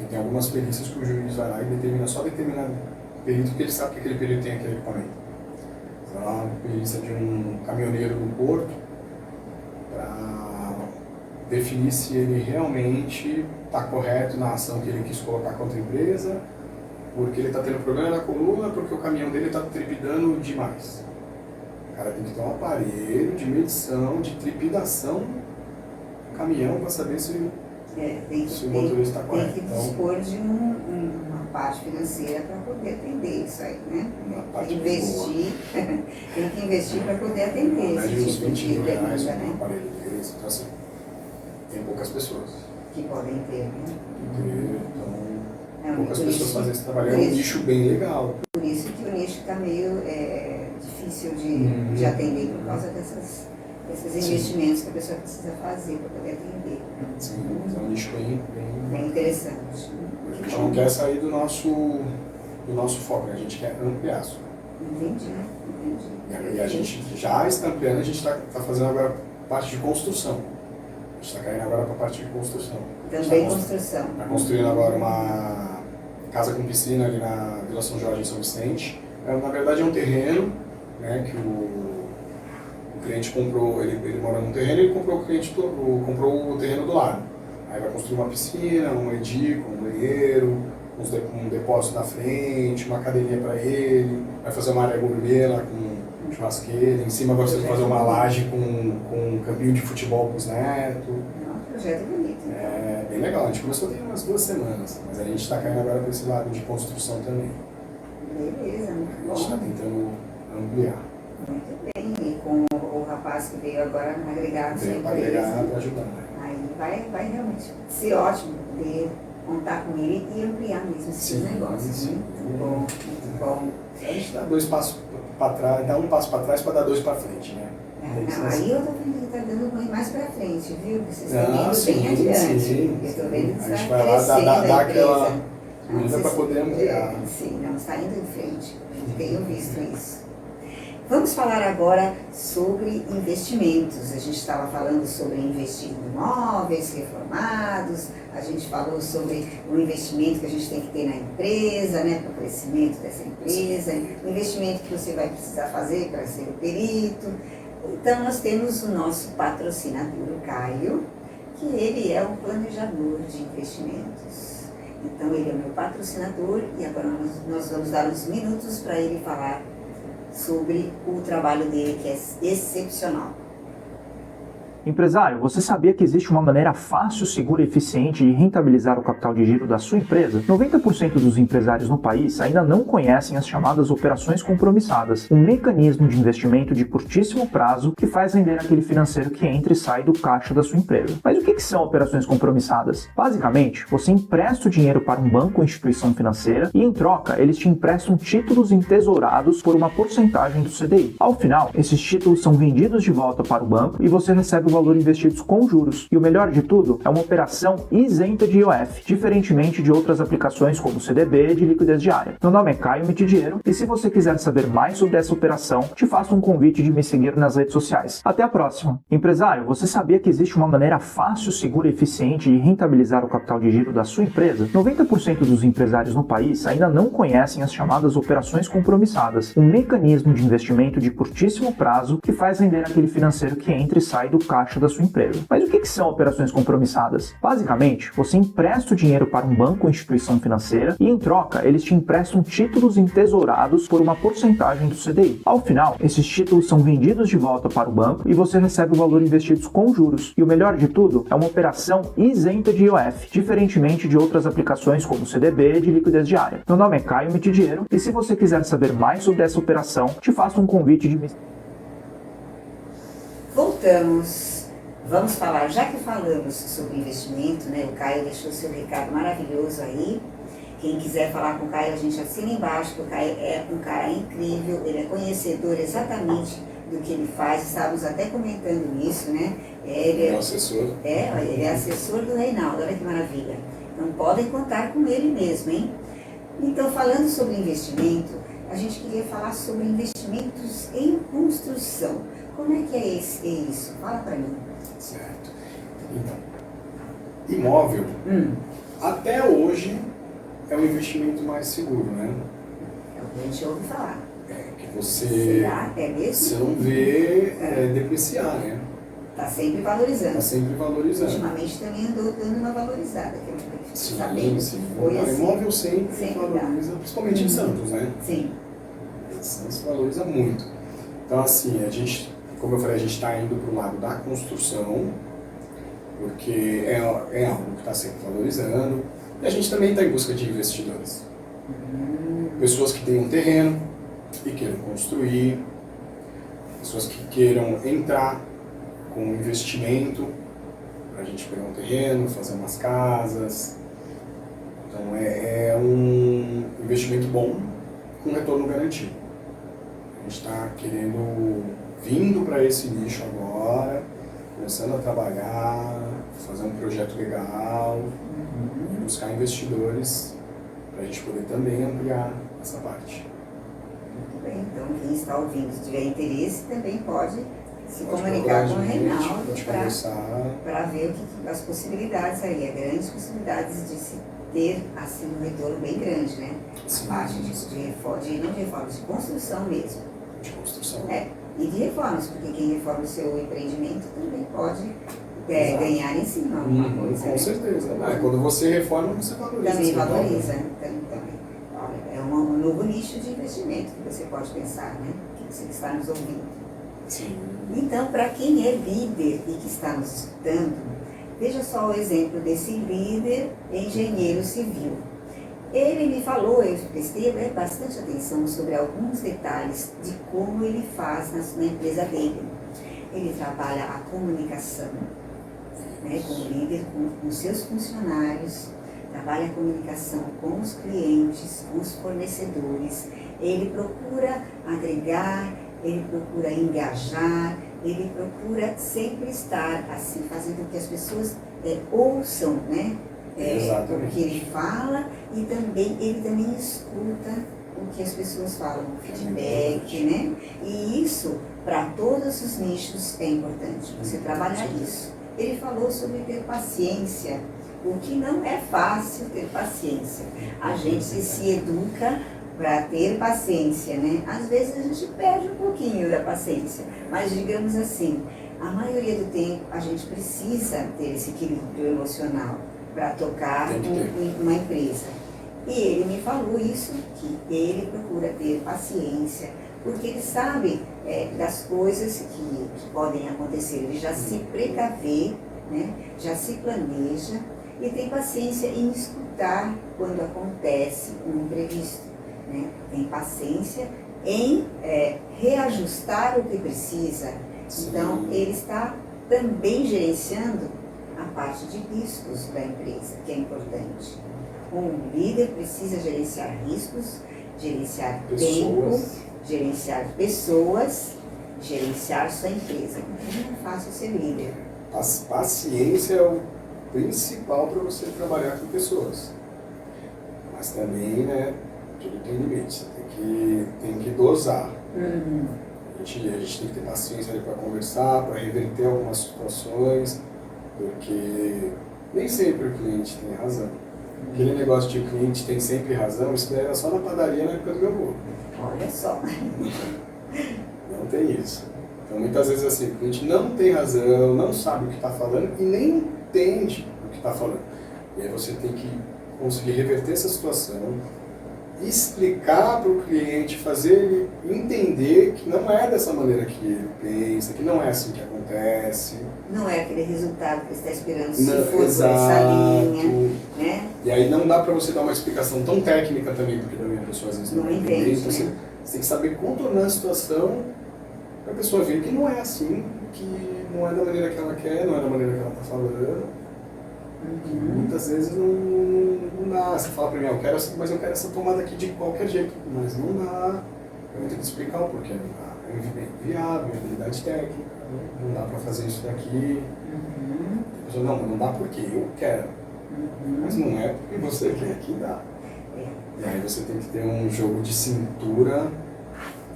E tem algumas perícias que o juiz vai lá e determina só determinado perito, porque ele sabe que aquele perito tem aquele equipamento. Então, lá, uma perícia de um caminhoneiro do porto, para definir se ele realmente está correto na ação que ele quis colocar contra a empresa, porque ele está tendo problema na coluna, porque o caminhão dele está trepidando demais. O cara tem que ter um aparelho de medição, de trepidação do caminhão para saber se o motorista está correto. Tem que dispor de uma parte financeira para poder atender isso aí, né? Tem que investir para poder atender esse tipo de demanda, né? Um aparelho desse, então assim, tem poucas pessoas que podem ter, né? Então, poucas pessoas fazem esse trabalho, é um nicho bem legal. Por isso que o nicho está meio difícil de atender por causa desses investimentos que a pessoa precisa fazer para poder atender. Sim, é um nicho bem interessante. A gente não quer sair do nosso foco, né? A gente quer ampliar isso. Entendi. E a gente já está ampliando, a gente está fazendo agora parte de construção. A gente está caindo agora para a parte de construção. Também construção. Está construindo agora uma casa com piscina ali na Vila São Jorge, em São Vicente. Na verdade é um terreno, né, que o cliente comprou, ele mora num terreno e comprou o terreno do lado. Aí vai construir uma piscina, um edículo, um banheiro, um depósito na frente, uma academia para ele, vai fazer uma área gourmet lá com churrasqueira, em cima vai fazer uma laje com um campinho de futebol para os netos. Um projeto bonito. É bem legal, a gente começou tem umas 2 semanas, mas a gente está caindo agora para esse lado de construção também. Beleza, muito bom. A gente está tentando ampliar. Muito bem, e com o rapaz que veio agora agregar a sua empresa. Agregar para ajudar, né? Aí vai realmente ser ótimo poder contar com ele e ampliar mesmo esses negócios. Sim. Muito bom. A gente dá 2 passos para trás, dá 1 passo para trás para dar 2 para frente, né? Aí eu estou vendo que está dando mais para frente, viu? Vocês estão indo bem adiante. Sim. Eu estou vendo que a está gente vai lá dar aquela comida para poder ampliar. Sim, não, está indo em frente. Tenho visto isso. Vamos falar agora sobre investimentos. A gente estava falando sobre investir em imóveis reformados, a gente falou sobre o investimento que a gente tem que ter na empresa, né, para o crescimento dessa empresa, o investimento que você vai precisar fazer para ser o perito. Então, nós temos o nosso patrocinador, o Caio, que ele é o planejador de investimentos. Então, ele é o meu patrocinador e agora nós vamos dar uns minutos para ele falar sobre o trabalho dele, que é excepcional. Empresário, você sabia que existe uma maneira fácil, segura e eficiente de rentabilizar o capital de giro da sua empresa? 90% dos empresários no país ainda não conhecem as chamadas operações compromissadas, um mecanismo de investimento de curtíssimo prazo que faz render aquele financeiro que entra e sai do caixa da sua empresa. Mas o que são operações compromissadas? Basicamente, você empresta o dinheiro para um banco ou instituição financeira e, em troca, eles te emprestam títulos entesourados por uma porcentagem do CDI. Ao final, esses títulos são vendidos de volta para o banco e você recebe o valor investidos com juros. E o melhor de tudo, é uma operação isenta de IOF, diferentemente de outras aplicações como CDB de liquidez diária. Meu nome é Caio Mitidiero e se você quiser saber mais sobre essa operação, te faço um convite de me seguir nas redes sociais. Até a próxima! Empresário, você sabia que existe uma maneira fácil, segura e eficiente de rentabilizar o capital de giro da sua empresa? 90% dos empresários no país ainda não conhecem as chamadas operações compromissadas, um mecanismo de investimento de curtíssimo prazo que faz render aquele financeiro que entra e sai do caixa da sua empresa. Mas o que são operações compromissadas? Basicamente, você empresta o dinheiro para um banco ou instituição financeira e, em troca, eles te emprestam títulos entesourados por uma porcentagem do CDI. Ao final, esses títulos são vendidos de volta para o banco e você recebe o valor investidos com juros. E o melhor de tudo, é uma operação isenta de IOF, diferentemente de outras aplicações como CDB de liquidez diária. Meu nome é Caio Mitidiero e se você quiser saber mais sobre essa operação, te faço um convite de me... Voltamos. Vamos falar, já que falamos sobre investimento, né? O Caio deixou seu recado maravilhoso aí. Quem quiser falar com o Caio, a gente assina embaixo, que o Caio é um cara incrível, ele é conhecedor exatamente do que ele faz, estávamos até comentando isso, né? Ele é assessor. Ele é assessor do Reinaldo, olha que maravilha. Então podem contar com ele mesmo, hein? Então, falando sobre investimento, a gente queria falar sobre investimentos em construção. Como é que é isso? Fala para mim. Certo. Então, imóvel, até hoje, é o investimento mais seguro, né? É o que a gente ouve falar. Que você, Será? É mesmo? você não vê depreciar, né? Está sempre valorizando. Está sempre valorizando. Ultimamente também andou dando uma valorizada. Que eu Sim, sabendo sim. que foi assim. Imóvel sempre valoriza, dá. principalmente em Santos, né? Sim. Santos valoriza muito. Então, assim, a gente, como eu falei, a gente está indo para o lado da construção, porque é algo que está sempre valorizando. E a gente também está em busca de investidores. Pessoas que tenham terreno e queiram construir, pessoas que queiram entrar com investimento para a gente pegar um terreno, fazer umas casas. Então é um investimento bom com retorno garantido. A gente está vindo para esse nicho agora, começando a trabalhar, fazer um projeto legal e buscar investidores para a gente poder também ampliar essa parte. Muito bem, então quem está ouvindo, se tiver interesse, também pode se comunicar com o Reinaldo para ver as possibilidades aí, grandes possibilidades de se ter assim um retorno bem grande, né? Sim. A parte de construção mesmo. De construção. E de reformas, porque quem reforma o seu empreendimento também pode ganhar em cima alguma coisa. Com certeza. Quando você reforma, você valoriza. Também valoriza. Olha, é um novo nicho de investimento que você pode pensar, né? Que você está nos ouvindo. Sim. Então, para quem é líder e que está nos escutando, veja só o exemplo desse líder engenheiro civil. Ele me falou, eu prestei bastante atenção sobre alguns detalhes de como ele faz na empresa dele. Ele trabalha a comunicação, né, como líder com seus funcionários, trabalha a comunicação com os clientes, com os fornecedores. Ele procura agregar, ele procura engajar, ele procura sempre estar assim, fazendo com que as pessoas ouçam, né? O que ele fala e ele também escuta o que as pessoas falam, o feedback, né? E isso, para todos os nichos, é importante, você trabalhar isso. Ele falou sobre ter paciência, o que não é fácil ter paciência. A gente se educa para ter paciência, né? Às vezes a gente perde um pouquinho da paciência, mas digamos assim, a maioria do tempo a gente precisa ter esse equilíbrio emocional para tocar uma empresa. E ele me falou isso, que ele procura ter paciência, porque ele sabe das coisas que podem acontecer, ele já se precavê, né? Já se planeja e tem paciência em escutar quando acontece um imprevisto, né? Tem paciência em reajustar o que precisa. Sim. Então, ele está também gerenciando a parte de riscos da empresa, que é importante. Um líder precisa gerenciar riscos, gerenciar tempo, gerenciar pessoas, gerenciar sua empresa. Não é fácil ser líder. Paciência é o principal para você trabalhar com pessoas. Mas também, né, tudo tem limite, você tem que dosar. A gente tem que ter paciência para conversar, para reverter algumas situações, porque nem sempre o cliente tem razão. Aquele negócio de o cliente tem sempre razão, isso daí era só na padaria na época do meu avô. Olha só. Não tem isso. Então muitas vezes assim, o cliente não tem razão, não sabe o que está falando e nem entende o que está falando. E aí você tem que conseguir reverter essa situação, explicar para o cliente, fazer ele entender que não é dessa maneira que ele pensa, que não é assim que acontece. Não é aquele resultado que você está esperando se Não, for por essa linha, né? E aí não dá para você dar uma explicação tão técnica também, porque também a pessoa às vezes Não entende, então, você tem que saber contornar a situação para a pessoa ver que não é assim, que não é da maneira que ela quer, não é da maneira que ela está falando. Muitas vezes não dá. Você fala para mim, eu quero essa tomada aqui de qualquer jeito, mas não dá. Eu vou ter que explicar o porquê não dá. É inviável, é habilidade técnica, não dá para fazer isso daqui. A pessoa, não dá porque eu quero. Mas não é porque você quer que dá. E aí você tem que ter um jogo de cintura,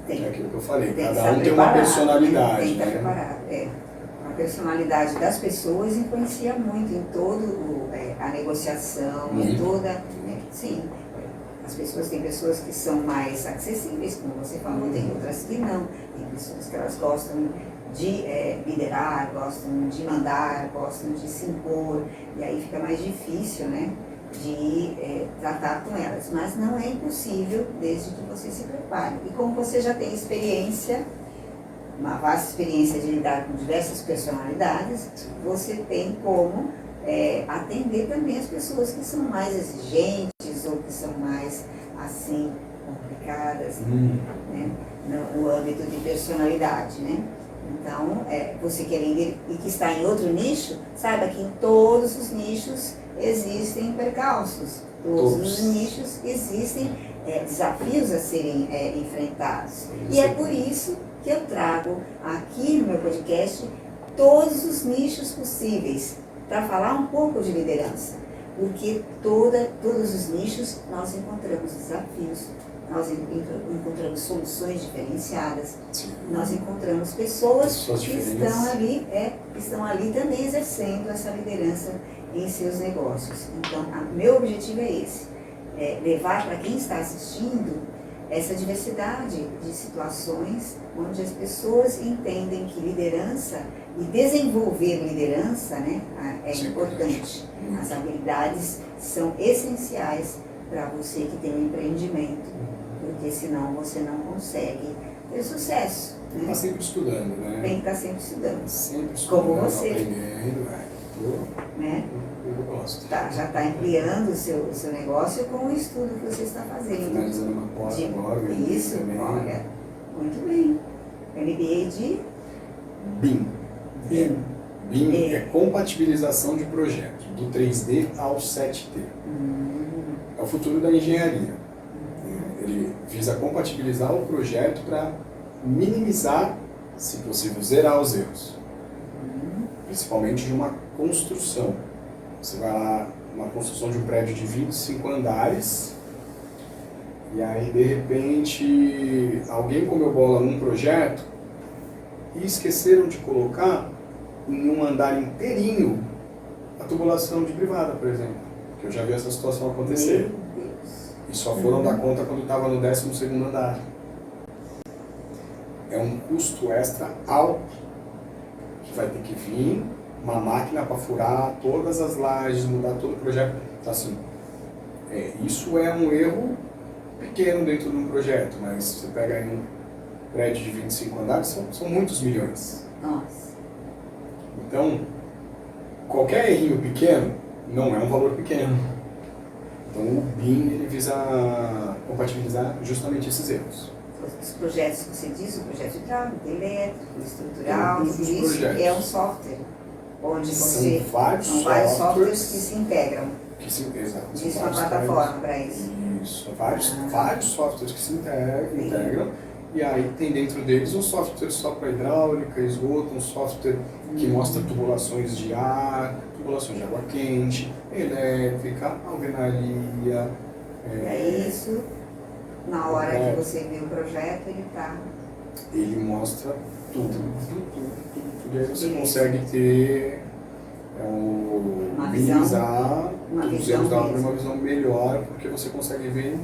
é aquilo que eu falei, cada um tem uma personalidade. Tem que estar né? preparado, A personalidade das pessoas influencia muito em todo a negociação, em toda. Sim, as pessoas têm pessoas que são mais acessíveis, como você falou, tem outras que não. Tem pessoas que elas gostam de liderar, gostam de mandar, gostam de se impor, e aí fica mais difícil, né, de tratar com elas. Mas não é impossível, desde que você se prepare. E como você já tem experiência, uma vasta experiência de lidar com diversas personalidades, você tem como atender também as pessoas que são mais exigentes ou que são mais, assim, complicadas, né, no âmbito de personalidade, né? Então, você que é líder e que está em outro nicho, saiba que em todos os nichos existem percalços, todos os nichos existem desafios a serem enfrentados. E é por isso que eu trago aqui no meu podcast todos os nichos possíveis para falar um pouco de liderança, porque todos os nichos nós encontramos desafios, nós encontramos soluções diferenciadas, nós encontramos pessoas que estão ali também exercendo essa liderança em seus negócios. Então, meu objetivo é esse, levar para quem está assistindo essa diversidade de situações onde as pessoas entendem que liderança e desenvolver liderança, né, é importante. As habilidades são essenciais para você que tem um empreendimento, porque senão você não consegue ter sucesso. Tem que estar sempre estudando, né? Tem que estar sempre estudando. Sempre estudando, como você. Aprendendo, né? Eu gosto. Já está ampliando o seu negócio com o estudo que você está fazendo. Finalizando uma pós agora. Isso, também. olha, muito bem. MBA de? BIM. BIM é compatibilização de projetos, do 3D ao 7D. É o futuro da engenharia. Ele visa compatibilizar o projeto para minimizar, se possível, zerar os erros. Principalmente de uma construção. Você vai lá, uma construção de um prédio de 25 andares, e aí de repente alguém comeu bola num projeto e esqueceram de colocar em um andar inteirinho a tubulação de privada, por exemplo. Que eu já vi essa situação acontecer. E só foram dar conta quando estava no 12º andar. É um custo extra alto que vai ter que vir uma máquina para furar todas as lajes, mudar todo o projeto. Então, assim, isso é um erro pequeno dentro de um projeto, mas você pega aí um prédio de 25 andares, são muitos milhões. Nossa. Então, qualquer errinho pequeno não é um valor pequeno. Então, o BIM ele visa compatibilizar justamente esses erros. Os projetos que você diz, o projeto hidráulico, elétrico, estrutural, Todos os isso projetos. É um software onde São vários softwares que se integram. Exato. Existe uma plataforma para isso. Isso, vários softwares que se integram E aí tem dentro deles um software só para hidráulica, esgoto, um software que mostra tubulações de ar, tubulações de água quente, elétrica, alvenaria. É isso, na hora que você vê o projeto, ele mostra tudo. E aí você consegue ter, minimizar os erros da obra, uma visão melhor, porque você consegue ver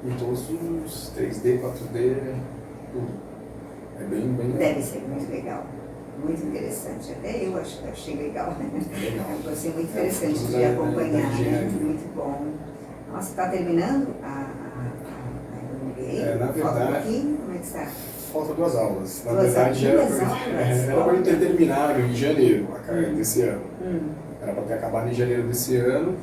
em todos os 3D, 4D, tudo. É bem legal. Deve ser muito legal, muito interessante. Até eu achei legal. Legal. Vai ser muito interessante de acompanhar, muito bom. Nossa, está terminando a MBA? Na verdade, aqui, como é que está? Falta 2 aulas. Na Duas verdade, aulas? era para eu ter terminado em janeiro desse ano. Era para ter acabado em janeiro desse ano.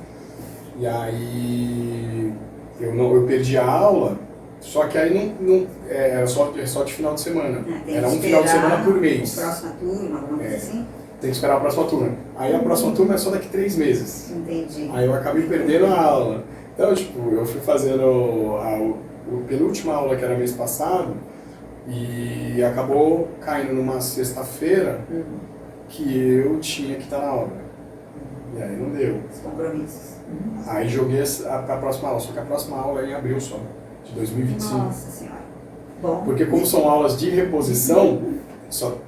E aí eu perdi a aula, só que aí não era só de final de semana. Era um final de semana por mês. A próxima turma, alguma coisa assim? Tem que esperar a próxima turma. Aí a próxima turma é só daqui 3 meses. Entendi. Aí eu acabei perdendo a aula. Então, eu fui fazendo a penúltima aula, que era mês passado, e acabou caindo numa sexta-feira que eu tinha que estar na obra. E aí não deu. Os compromissos. Aí joguei a próxima aula, só que a próxima aula é em abril só, de 2025. Nossa Senhora. Bom. Porque como são aulas de reposição,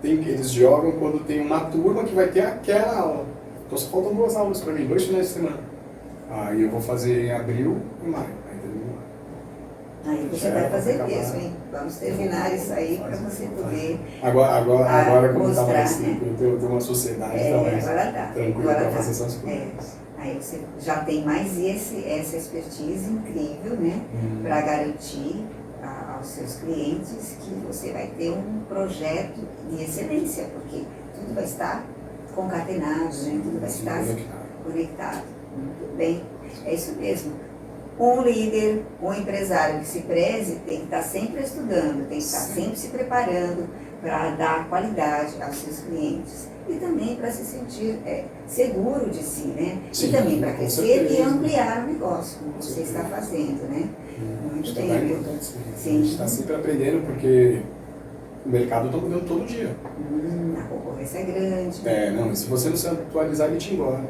eles jogam quando tem uma turma que vai ter aquela aula. Então só faltam 2 aulas para mim, 2 finais de semana. Aí eu vou fazer em abril e maio. Aí você vai fazer mesmo, hein? Vamos terminar isso aí para você poder agora como mostrar, tá mais, né? Eu tenho uma sociedade agora dá. tranquila para fazer essas coisas. Aí você já tem mais essa expertise incrível, né? Para garantir aos seus clientes que você vai ter um projeto de excelência, porque tudo vai estar concatenado, né? Tudo vai estar conectado. Muito bem, é isso mesmo. Um líder, um empresário que se preze tem que estar sempre estudando, tem que estar sempre se preparando para dar qualidade aos seus clientes e também para se sentir seguro de si, né? Sim, e também para crescer certeza. e ampliar o negócio, como você está fazendo, né? Muito bem. É importante, sim. A gente está sempre aprendendo porque o mercado está mudando todo dia. A concorrência é grande. Não, e se você não se atualizar, ele te engorda.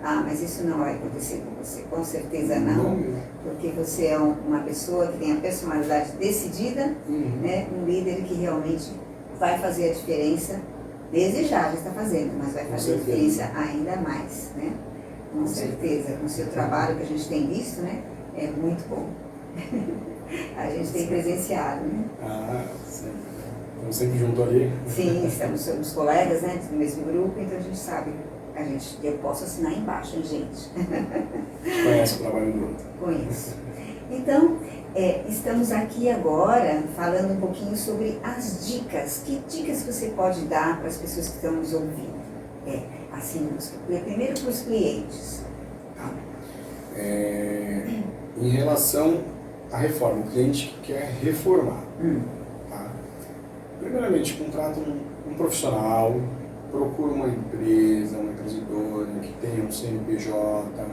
Ah, mas isso não vai acontecer com você, com certeza não, porque você é uma pessoa que tem a personalidade decidida, né? Um líder que realmente vai fazer a diferença, desde já está fazendo, mas vai fazer a diferença ainda mais, né? Com certeza, com o seu trabalho que a gente tem visto, né? É muito bom. A gente tem presenciado, né? Sempre. Estamos sempre juntos ali. Sim, somos colegas, né? Do mesmo grupo, então a gente sabe. Eu posso assinar embaixo, hein, gente? Conhece o trabalho do outro? Conheço. Então, estamos aqui agora falando um pouquinho sobre as dicas. Que dicas você pode dar para as pessoas que estão nos ouvindo? Primeiro para os clientes. Em relação à reforma, o cliente que quer reformar. Tá? Primeiramente, contrata um profissional, procura uma empresa idônea, que tenha um CNPJ,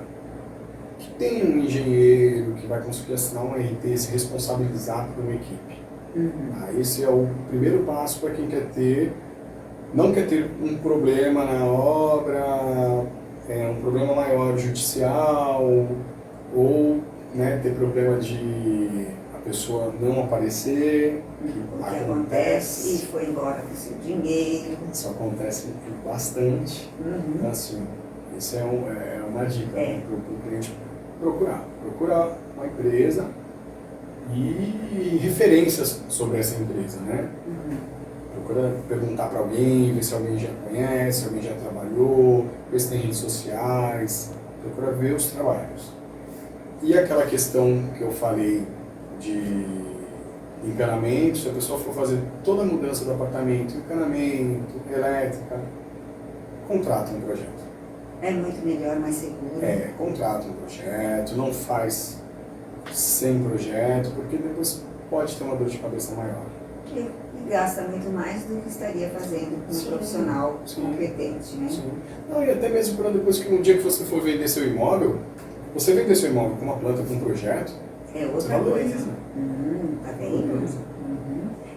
que tenha um engenheiro que vai conseguir assinar um RT e se responsabilizar por uma equipe. Esse é o primeiro passo para quem não quer ter um problema na obra, um problema maior judicial, ou ter problema de a pessoa não aparecer. O que acontece e foi embora com o seu dinheiro. Isso acontece bastante. Então, assim, isso é uma dica para o cliente procurar uma empresa e referências sobre essa empresa, né? Procura perguntar para alguém, ver se alguém já conhece, alguém já trabalhou, ver se tem redes sociais, procura ver os trabalhos. E aquela questão que eu falei de encanamento, se a pessoa for fazer toda a mudança do apartamento, encanamento, elétrica, contrata um projeto. É muito melhor, mais seguro. Contrata um projeto, não faz sem projeto, porque depois pode ter uma dor de cabeça maior. E gasta muito mais do que estaria fazendo com um profissional competente, né? Sim. Não, e até mesmo para depois que um dia que você for vender seu imóvel, você vender seu imóvel com uma planta, com um projeto, É outra Você valoriza. coisa. Tá vendo? Valoriza.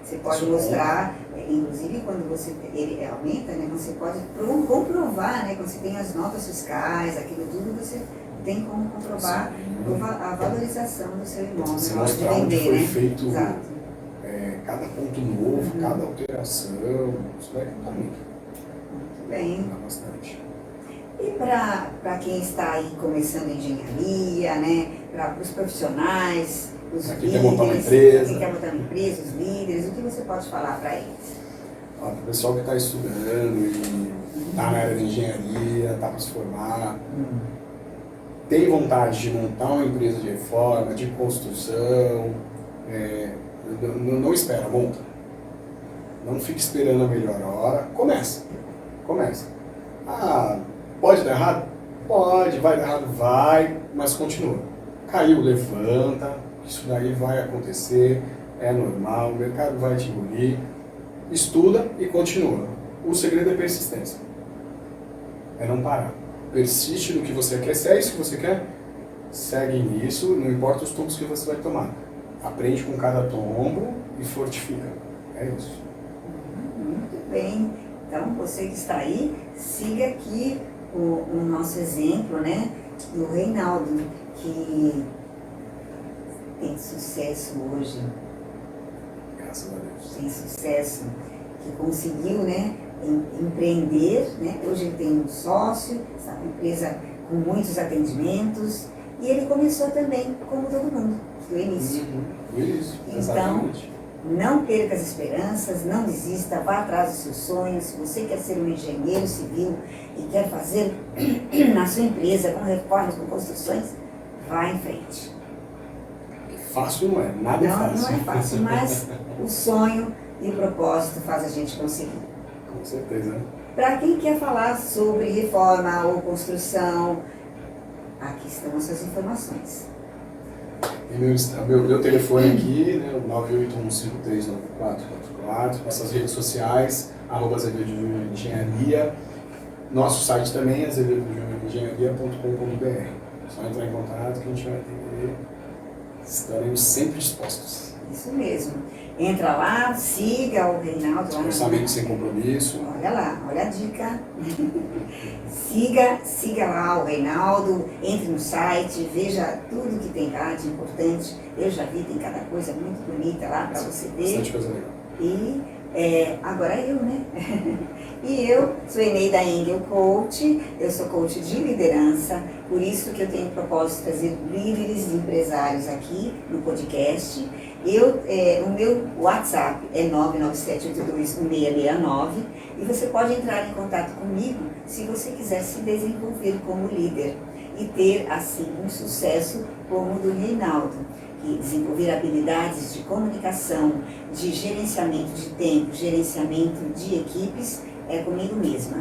Você pode Isso mostrar, inclusive quando ele aumenta, né, você pode comprovar, né, quando você tem as notas fiscais, aquilo tudo, você tem como comprovar a valorização do seu imóvel. Você na hora de mostrar onde vender, foi né? feito Exato. cada ponto novo, cada alteração, isso vai contar muito. Muito bem. Contar bastante. E para quem está aí começando engenharia, né, para os profissionais, os Pra quem líderes, quer montar uma empresa. quem quer montar uma empresa, os líderes, o que você pode falar para eles? Para o pessoal que está estudando e está na área de engenharia, está para se formar, tem vontade de montar uma empresa de reforma, de construção, não espera, monta. Não fique esperando a melhor hora, começa. Ah, pode dar errado? Pode, vai dar errado, vai, mas continua. Caiu, levanta, isso daí vai acontecer, é normal, o mercado vai te engolir. Estuda e continua. O segredo é persistência. É não parar. Persiste no que você quer. Se é isso que você quer, segue nisso, não importa os tombos que você vai tomar. Aprende com cada tombo e fortifica. É isso. Muito bem. Então, você que está aí, siga aqui o nosso exemplo, né, do Reinaldo, que tem sucesso hoje. Graças a Deus. Tem sucesso, que conseguiu, né, empreender, né? Hoje ele tem um sócio, está uma empresa com muitos atendimentos, e ele começou também, como todo mundo, do início. Do início, Então, exatamente. Não perca as esperanças, não desista, vá atrás dos seus sonhos. Se você quer ser um engenheiro civil e quer fazer na sua empresa, com reformas, com construções, vá em frente. Fácil não é, nada é fácil. Não é fácil, mas o sonho e o propósito faz a gente conseguir. Com certeza. Para quem quer falar sobre reforma ou construção, aqui estão as suas informações. E meu telefone aqui, né, o 981539444, nossas redes sociais, @Azevedo Júnior Engenharia, nosso site também, azevedojuniorengenharia.com.br. Só entrar em contato que a gente vai atender, estaremos sempre dispostos. Isso mesmo. Entra lá, siga o Reinaldo lá. Orçamento sem compromisso. Olha lá, olha a dica. siga lá o Reinaldo, entre no site, veja tudo que tem lá de importante. Eu já vi, tem cada coisa muito bonita lá para você ver. Bastante coisa legal. E agora eu, né? E eu sou Eneida Engel Coach, eu sou coach de liderança, por isso que eu tenho o propósito de trazer líderes e empresários aqui no podcast. O meu WhatsApp é 997821669 e você pode entrar em contato comigo se você quiser se desenvolver como líder e ter, assim, um sucesso como o do Reinaldo, que desenvolver habilidades de comunicação, de gerenciamento de tempo, gerenciamento de equipes, é comigo mesma.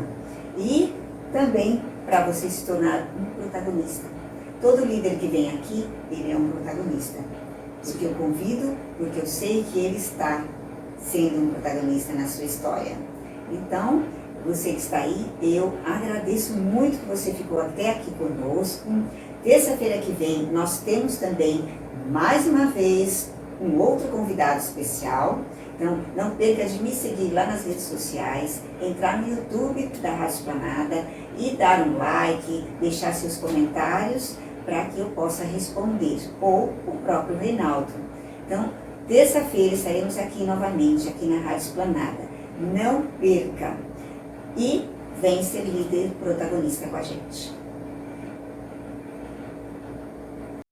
E também para você se tornar um protagonista. Todo líder que vem aqui, ele é um protagonista. Porque eu convido, porque eu sei que ele está sendo um protagonista na sua história. Então, você que está aí, eu agradeço muito que você ficou até aqui conosco. Terça-feira que vem, nós temos também, mais uma vez, um outro convidado especial. Então, não perca de me seguir lá nas redes sociais, entrar no YouTube da Rádio Esplanada e dar um like, deixar seus comentários, para que eu possa responder, ou o próprio Reinaldo. Então, terça-feira estaremos aqui novamente, aqui na Rádio Esplanada. Não perca! E vem ser líder protagonista com a gente.